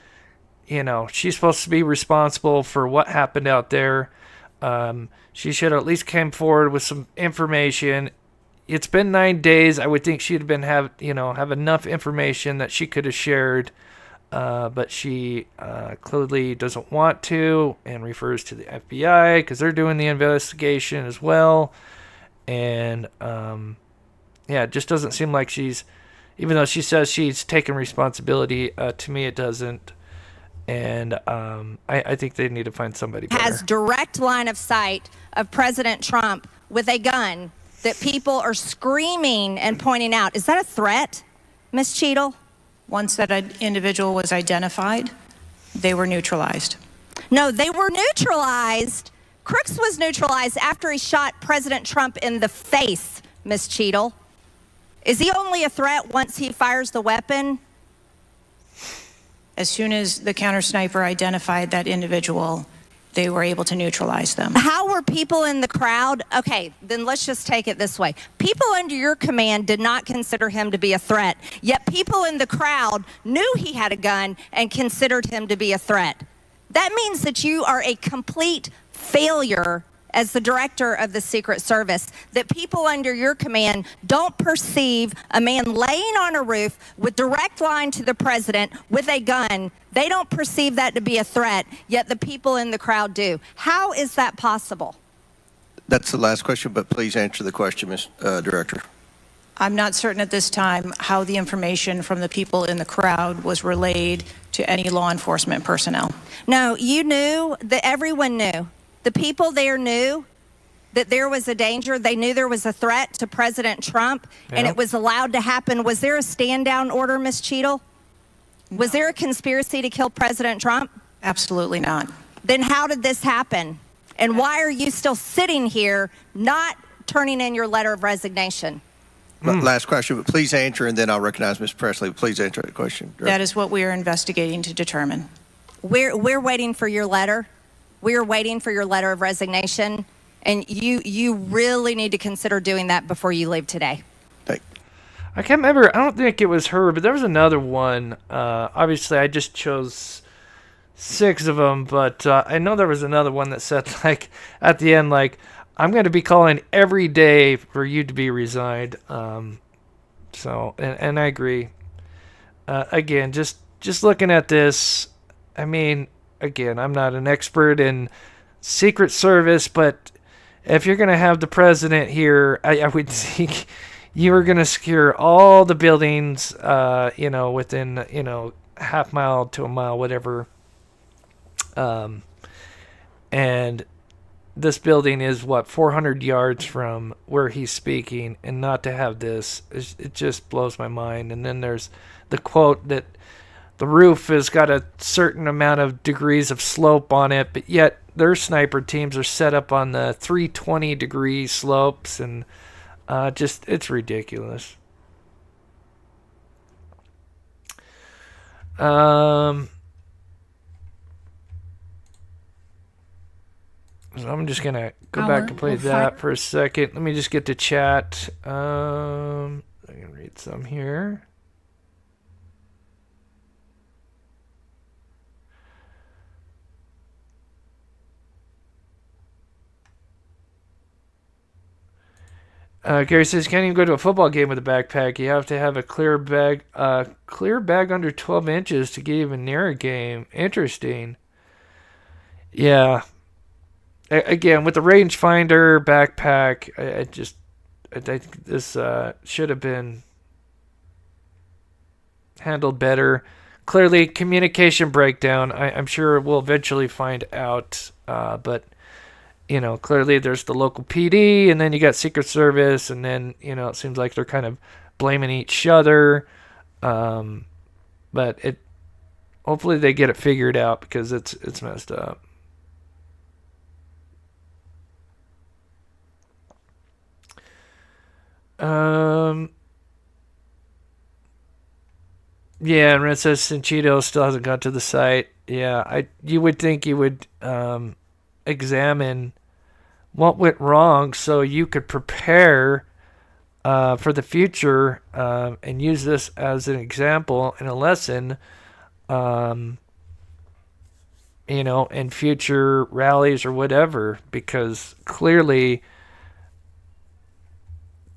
you know, she's supposed to be responsible for what happened out there. She should have at least came forward with some information. It's been 9 days. I would think she'd have enough information that she could have shared, but she clearly doesn't want to, and refers to the FBI because they're doing the investigation as well. And it just doesn't seem like she's, even though she says she's taken responsibility, to me it doesn't. And I think they need to find somebody better. Has direct line of sight of President Trump with a gun that people are screaming and pointing out. Is that a threat, Ms. Cheatle? Once that individual was identified, they were neutralized. No, they were neutralized. Crooks was neutralized after he shot President Trump in the face, Ms. Cheatle. Is he only a threat once he fires the weapon? As soon as the counter sniper identified that individual, they were able to neutralize them. How were people in the crowd? Okay, then let's just take it this way. People under your command did not consider him to be a threat, yet people in the crowd knew he had a gun and considered him to be a threat. That means that you are a complete failure as the director of the Secret Service, that people under your command don't perceive a man laying on a roof with direct line to the president with a gun. They don't perceive that to be a threat, yet the people in the crowd do. How is that possible? That's the last question, but please answer the question, Ms. Director. I'm not certain at this time how the information from the people in the crowd was relayed to any law enforcement personnel. No, you knew, that everyone knew. The people there knew that there was a danger. They knew there was a threat to President Trump, and it was allowed to happen. Was there a stand-down order, Ms. Cheatle? No. Was there a conspiracy to kill President Trump? Absolutely not. Then how did this happen? And why are you still sitting here not turning in your letter of resignation? Last question, but please answer, and then I'll recognize Ms. Presley. Please answer the question. That is what we are investigating to determine. We're waiting for your letter. We are waiting for your letter of resignation, and you really need to consider doing that before you leave today. I can't remember. I don't think it was her, but there was another one. Obviously, I just chose 6 of them, but I know there was another one that said, like, at the end, like, I'm going to be calling every day for you to be resigned. So, and I agree. Again, just looking at this, I mean, again, I'm not an expert in Secret Service, but if you're going to have the president here, I would think you are going to secure all the buildings, within, half mile to a mile, whatever. And this building is, 400 yards from where he's speaking, and not to have this, it just blows my mind. And then there's the quote that the roof has got a certain amount of degrees of slope on it, but yet their sniper teams are set up on the 320-degree slopes, and it's ridiculous. So I'm just going to go back and play that for a second. Let me just get to chat. I can read some here. Gary says, can't even go to a football game with a backpack. You have to have a clear bag under 12 inches to get even near a game. Interesting. Yeah. Again, with the rangefinder backpack, I think this should have been handled better. Clearly, communication breakdown. I'm sure we'll eventually find out, but clearly there's the local PD, and then you got Secret Service, and then it seems like they're kind of blaming each other. But hopefully they get it figured out, because it's messed up. Yeah, and it says Cheatle still hasn't got to the site. Yeah, you would think you would examine what went wrong so you could prepare for the future, and use this as an example and a lesson, in future rallies or whatever, because clearly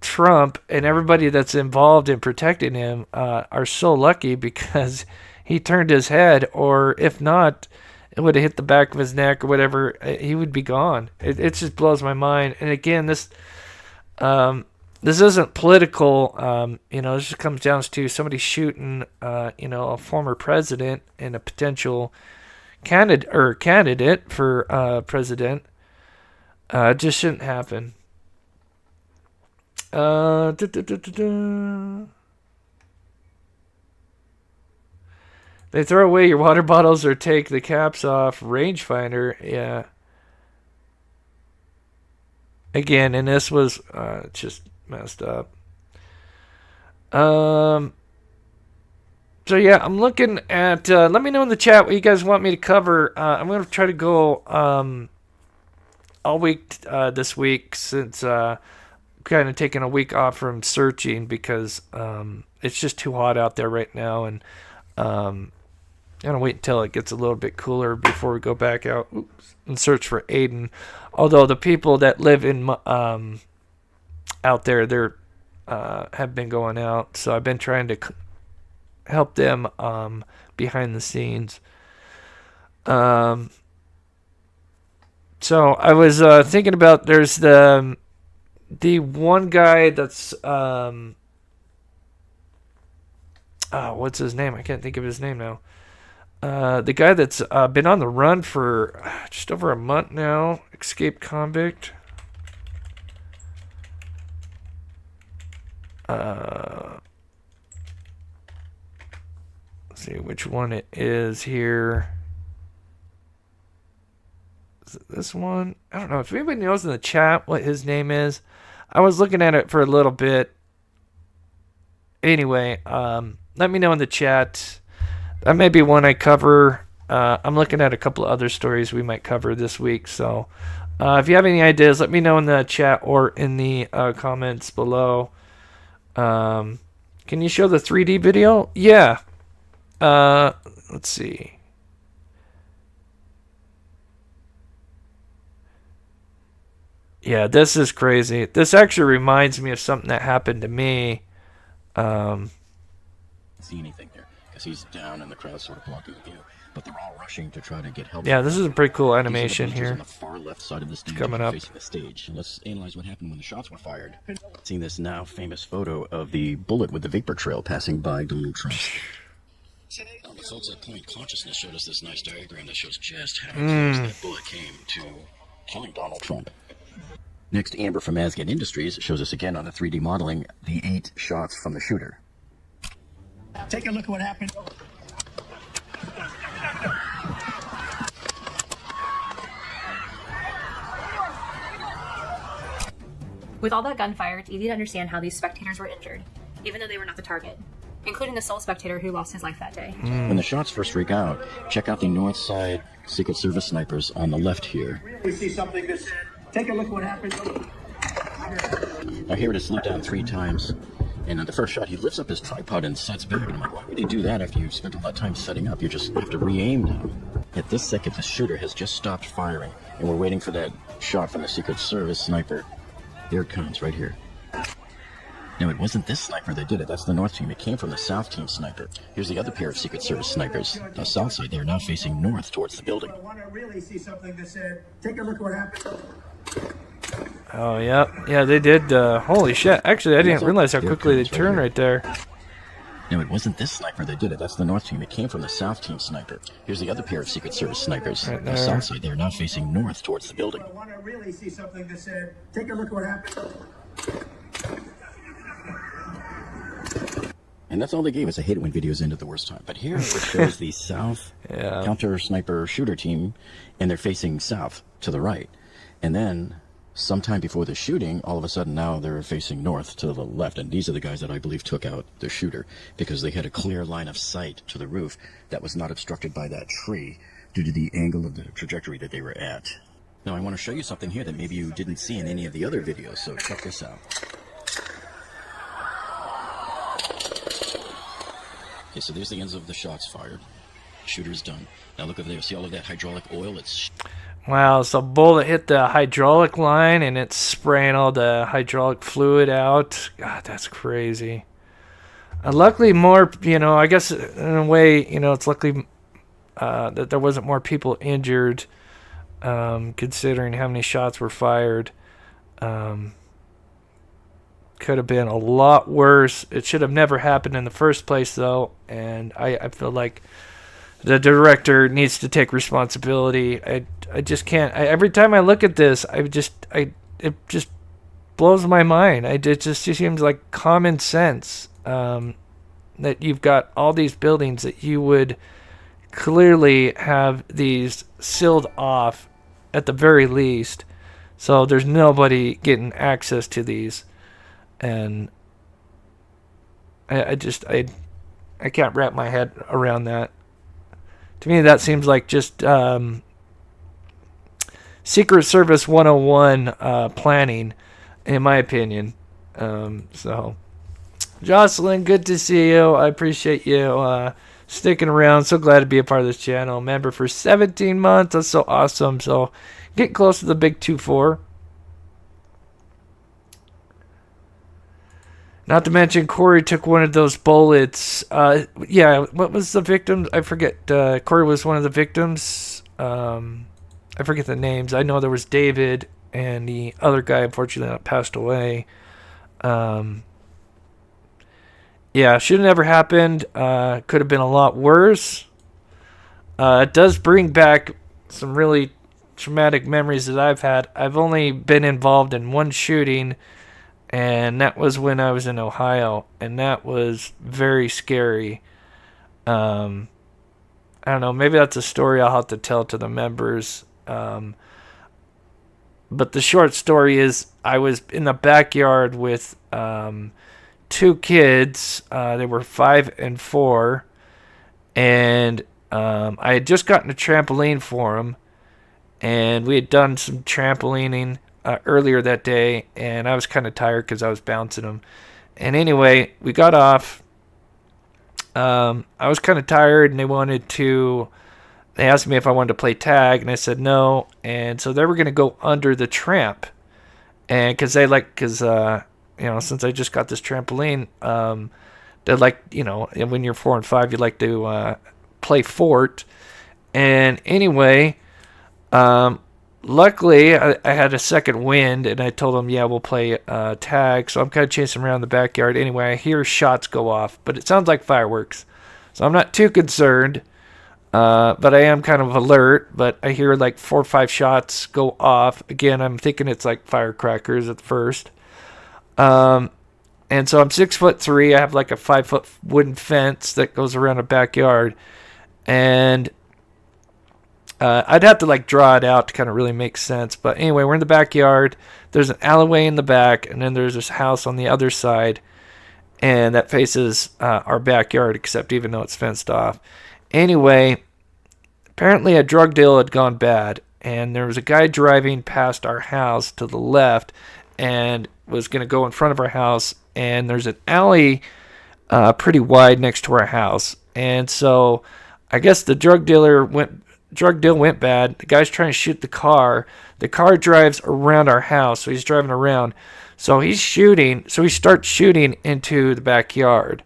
Trump and everybody that's involved in protecting him are so lucky, because he turned his head, or if not, it would have hit the back of his neck or whatever. He would be gone. It just blows my mind. And again, this isn't political. This just comes down to somebody shooting, a former president and a potential candidate for president. It just shouldn't happen. They throw away your water bottles or take the caps off. Rangefinder, yeah. Again, and this was just messed up. So yeah, I'm looking at. Let me know in the chat what you guys want me to cover. I'm going to try to go all week this week, since kind of taking a week off from searching, because it's just too hot out there right now, and I'm gonna wait until it gets a little bit cooler before we go back out and search for Aiden. Although the people that live in out there, they're have been going out, so I've been trying to help them behind the scenes. So I was thinking about, there's the one guy that's what's his name? I can't think of his name now. The guy that's been on the run for just over a month now, escaped convict. Let's see which one it is here. Is it this one? I don't know. If anybody knows in the chat what his name is, I was looking at it for a little bit. Anyway, let me know in the chat. That may be one I cover. I'm looking at a couple of other stories we might cover this week. So if you have any ideas, let me know in the chat or in the comments below. Can you show the 3D video? Yeah. Let's see. Yeah, this is crazy. This actually reminds me of something that happened to me. See anything there, because he's down and the crowd's sort of blocking the view, but they're all rushing to try to get help. Yeah, this is a pretty cool animation here. On the far left side of the stage, coming up. facing the stage. Let's analyze what happened when the shots were fired. Seeing this now famous photo of the bullet with the vapor trail passing by Donald Trump. The folks at Point Consciousness showed us this nice diagram that shows just how close that bullet came to killing Donald Trump. Next, Amber from Asgard Industries shows us again on the 3D modeling the 8 shots from the shooter. Take a look at what happened. With all that gunfire, it's easy to understand how these spectators were injured, even though they were not the target, including the sole spectator who lost his life that day. When the shots first break out, check out the north side Secret Service snipers on the left here. We see something that said, take a look at what happened. Now here it is slowed down 3 times, and on the first shot he lifts up his tripod and sets back. And I'm like, why would he do that after you've spent all that time setting up? You just have to re-aim now. At this second, the shooter has just stopped firing, and we're waiting for that shot from the Secret Service sniper. Here it comes, right here. Now, it wasn't this sniper that did it. That's the North team. It came from the South team sniper. Here's the other pair of Secret Service snipers. The South side, they're now facing north towards the building. I want to really see something that said, take a look at what happened. Oh, yeah, they did. Holy shit! Actually, I didn't realize how quickly they turned right there. No, it wasn't this sniper that did it. That's the North team. It came from the South team sniper. Here's the other pair of Secret Service snipers. Right The South side, they're now facing north towards the building. I want to really see something that said, take a look at what happened. And that's all they gave us. I hate it when videos end at the worst time. But here it shows the South counter sniper shooter team, and they're facing south to the right. And then sometime before the shooting, all of a sudden now they're facing north to the left. And these are the guys that I believe took out the shooter because they had a clear line of sight to the roof that was not obstructed by that tree due to the angle of the trajectory that they were at. Now I want to show you something here that maybe you didn't see in any of the other videos, so check this out. Okay, so there's the ends of the shots fired. Shooter's done. Now look over there. See all of that hydraulic oil? It's Wow, so bullet hit the hydraulic line and it's spraying all the hydraulic fluid out. God, that's crazy. Luckily more, I guess in a way, it's luckily that there wasn't more people injured, considering how many shots were fired. Could have been a lot worse. It should have never happened in the first place, though, and I feel like the director needs to take responsibility. I just can't. Every time I look at this, it just blows my mind. It just seems like common sense that you've got all these buildings that you would clearly have these sealed off at the very least, so there's nobody getting access to these. And I can't wrap my head around that. To me, that seems like just Secret Service 101 planning, in my opinion. So, Jocelyn, good to see you. I appreciate you sticking around. So glad to be a part of this channel. Member for 17 months. That's so awesome. So, get close to the big 2-4. Not to mention, Corey took one of those bullets. Yeah, what was the victim? I forget. Corey was one of the victims. I forget the names. I know there was David, and the other guy, unfortunately, passed away. Yeah, should have never happened. Could have been a lot worse. It does bring back some really traumatic memories that I've had. I've only been involved in one shooting, and that was when I was in Ohio, and that was very scary. I don't know, maybe that's a story I'll have to tell to the members. But the short story is I was in the backyard with 2 kids. They were 5 and 4, and I had just gotten a trampoline for them, and we had done some trampolining earlier that day, and I was kind of tired because I was bouncing them. And anyway, we got off. I was kind of tired, and they asked me if I wanted to play tag, and I said no. And so they were going to go under the tramp, and because since I just got this trampoline, they're like, when you're 4 and 5, you like to play fort. And anyway, luckily, I had a second wind, and I told them, yeah, we'll play tag. So I'm kind of chasing around the backyard. Anyway, I hear shots go off, but it sounds like fireworks. So I'm not too concerned, but I am kind of alert. But I hear like 4 or 5 shots go off. Again, I'm thinking it's like firecrackers at first. And so I'm 6'3". I have like a 5-foot wooden fence that goes around a backyard. And I'd have to like draw it out to kind of really make sense. But anyway, we're in the backyard. There's an alleyway in the back, and then there's this house on the other side, and that faces our backyard, except even though it's fenced off. Anyway, apparently a drug deal had gone bad, and there was a guy driving past our house to the left and was going to go in front of our house, and there's an alley pretty wide next to our house. And so I guess the drug deal went bad. The guy's trying to shoot the car. The car drives around our house, so he's driving around. So he's shooting. So he starts shooting into the backyard.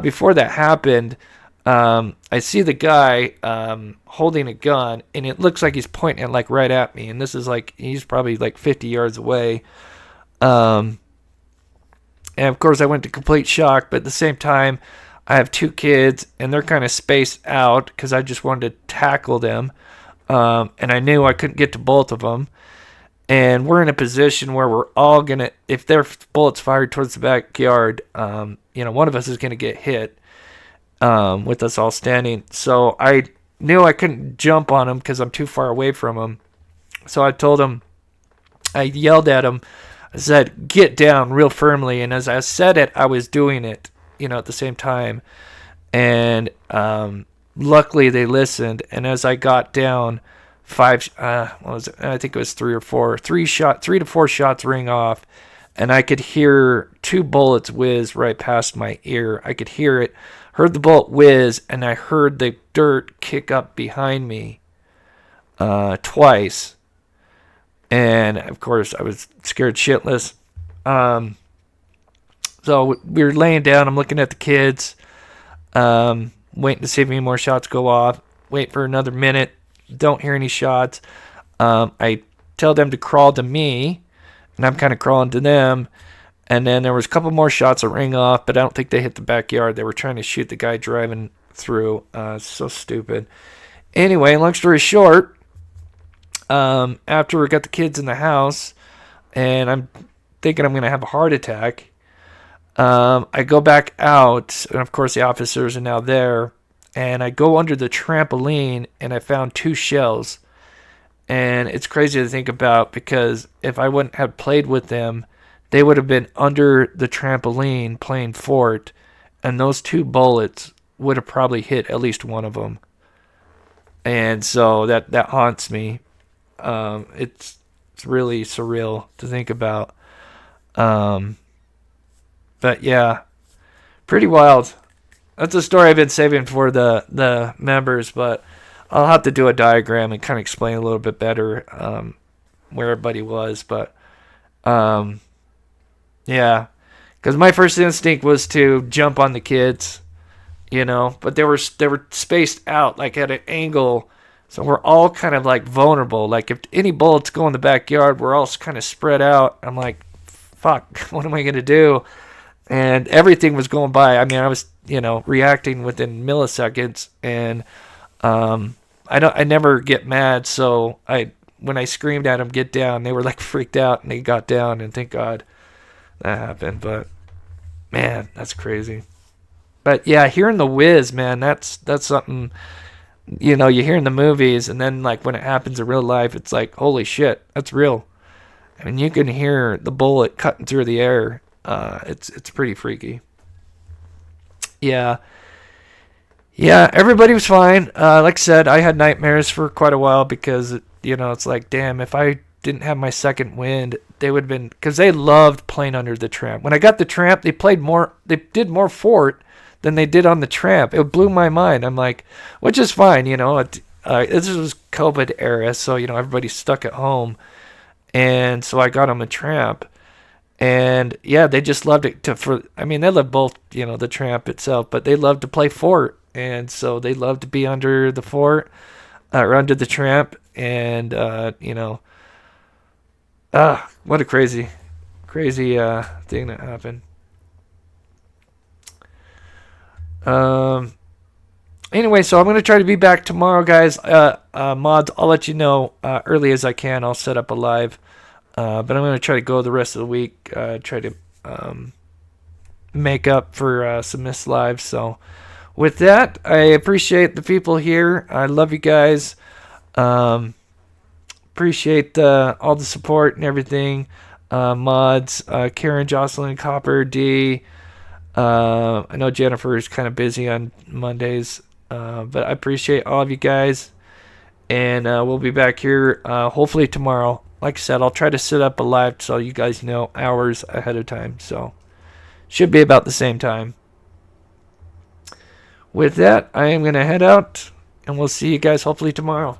Before that happened, I see the guy holding a gun, and it looks like he's pointing it like right at me. And this is like, he's probably like 50 yards away. And of course I went to complete shock, but at the same time, I have 2 kids, and they're kind of spaced out because I just wanted to tackle them. And I knew I couldn't get to both of them. And we're in a position where we're all going to, if their bullets fired towards the backyard, one of us is going to get hit with us all standing. So I knew I couldn't jump on them because I'm too far away from them. So I yelled at him. I said, "Get down," real firmly. And as I said it, I was doing it, at the same time. And luckily they listened. And as I got down, 3 to 4 shots ring off. And I could hear 2 bullets whiz right past my ear. I could hear it, heard the bullet whiz, and I heard the dirt kick up behind me twice. And of course, I was scared shitless. So we were laying down. I'm looking at the kids, waiting to see if any more shots go off. Wait for another minute. Don't hear any shots. I tell them to crawl to me, and I'm kind of crawling to them. And then there was a couple more shots that ring off, but I don't think they hit the backyard. They were trying to shoot the guy driving through. So stupid. Anyway, long story short, after we got the kids in the house, and I'm thinking I'm going to have a heart attack, I go back out, and of course the officers are now there, and I go under the trampoline, and I found 2 shells. And it's crazy to think about, because if I wouldn't have played with them, they would have been under the trampoline playing fort, and those 2 bullets would have probably hit at least one of them. And so that haunts me. It's really surreal to think about. But yeah, pretty wild. That's a story I've been saving for the members, but I'll have to do a diagram and kind of explain a little bit better where everybody was. But yeah, because my first instinct was to jump on the kids, but they were spaced out like at an angle. So we're all kind of like vulnerable. Like if any bullets go in the backyard, we're all kind of spread out. I'm like, fuck, what am I going to do? And everything was going by. I mean, I was, reacting within milliseconds, and I never get mad. So when I screamed at them, "Get down," they were like freaked out, and they got down, and thank God that happened. But man, that's crazy. But yeah, hearing the whiz, man, that's something, you hear in the movies, and then like when it happens in real life, it's like, holy shit, that's real. I mean, you can hear the bullet cutting through the air. It's pretty freaky. Yeah, everybody was fine. Like I said, I had nightmares for quite a while because, it's like, damn, if I didn't have my second wind, they would have been, because they loved playing under the tramp. When I got the tramp, they did more fort than they did on the tramp. It blew my mind. I'm like, which is fine, this was COVID era, so, everybody's stuck at home. And so I got on the tramp. And yeah, they just loved it they loved both, the tramp itself, but they loved to play fort. And so they loved to be under the fort, or under the tramp. And, what a crazy thing that happened. Anyway, so I'm going to try to be back tomorrow, guys. Mods, I'll let you know early as I can. I'll set up a live. But I'm going to try to go the rest of the week, try to make up for some missed lives. So with that, I appreciate the people here. I love you guys. Appreciate all the support and everything. Mods, Karen, Jocelyn, Copper, D. I know Jennifer is kind of busy on Mondays. But I appreciate all of you guys. And we'll be back here hopefully tomorrow. Like I said, I'll try to set up a live so you guys know hours ahead of time. So should be about the same time. With that, I am going to head out. And we'll see you guys hopefully tomorrow.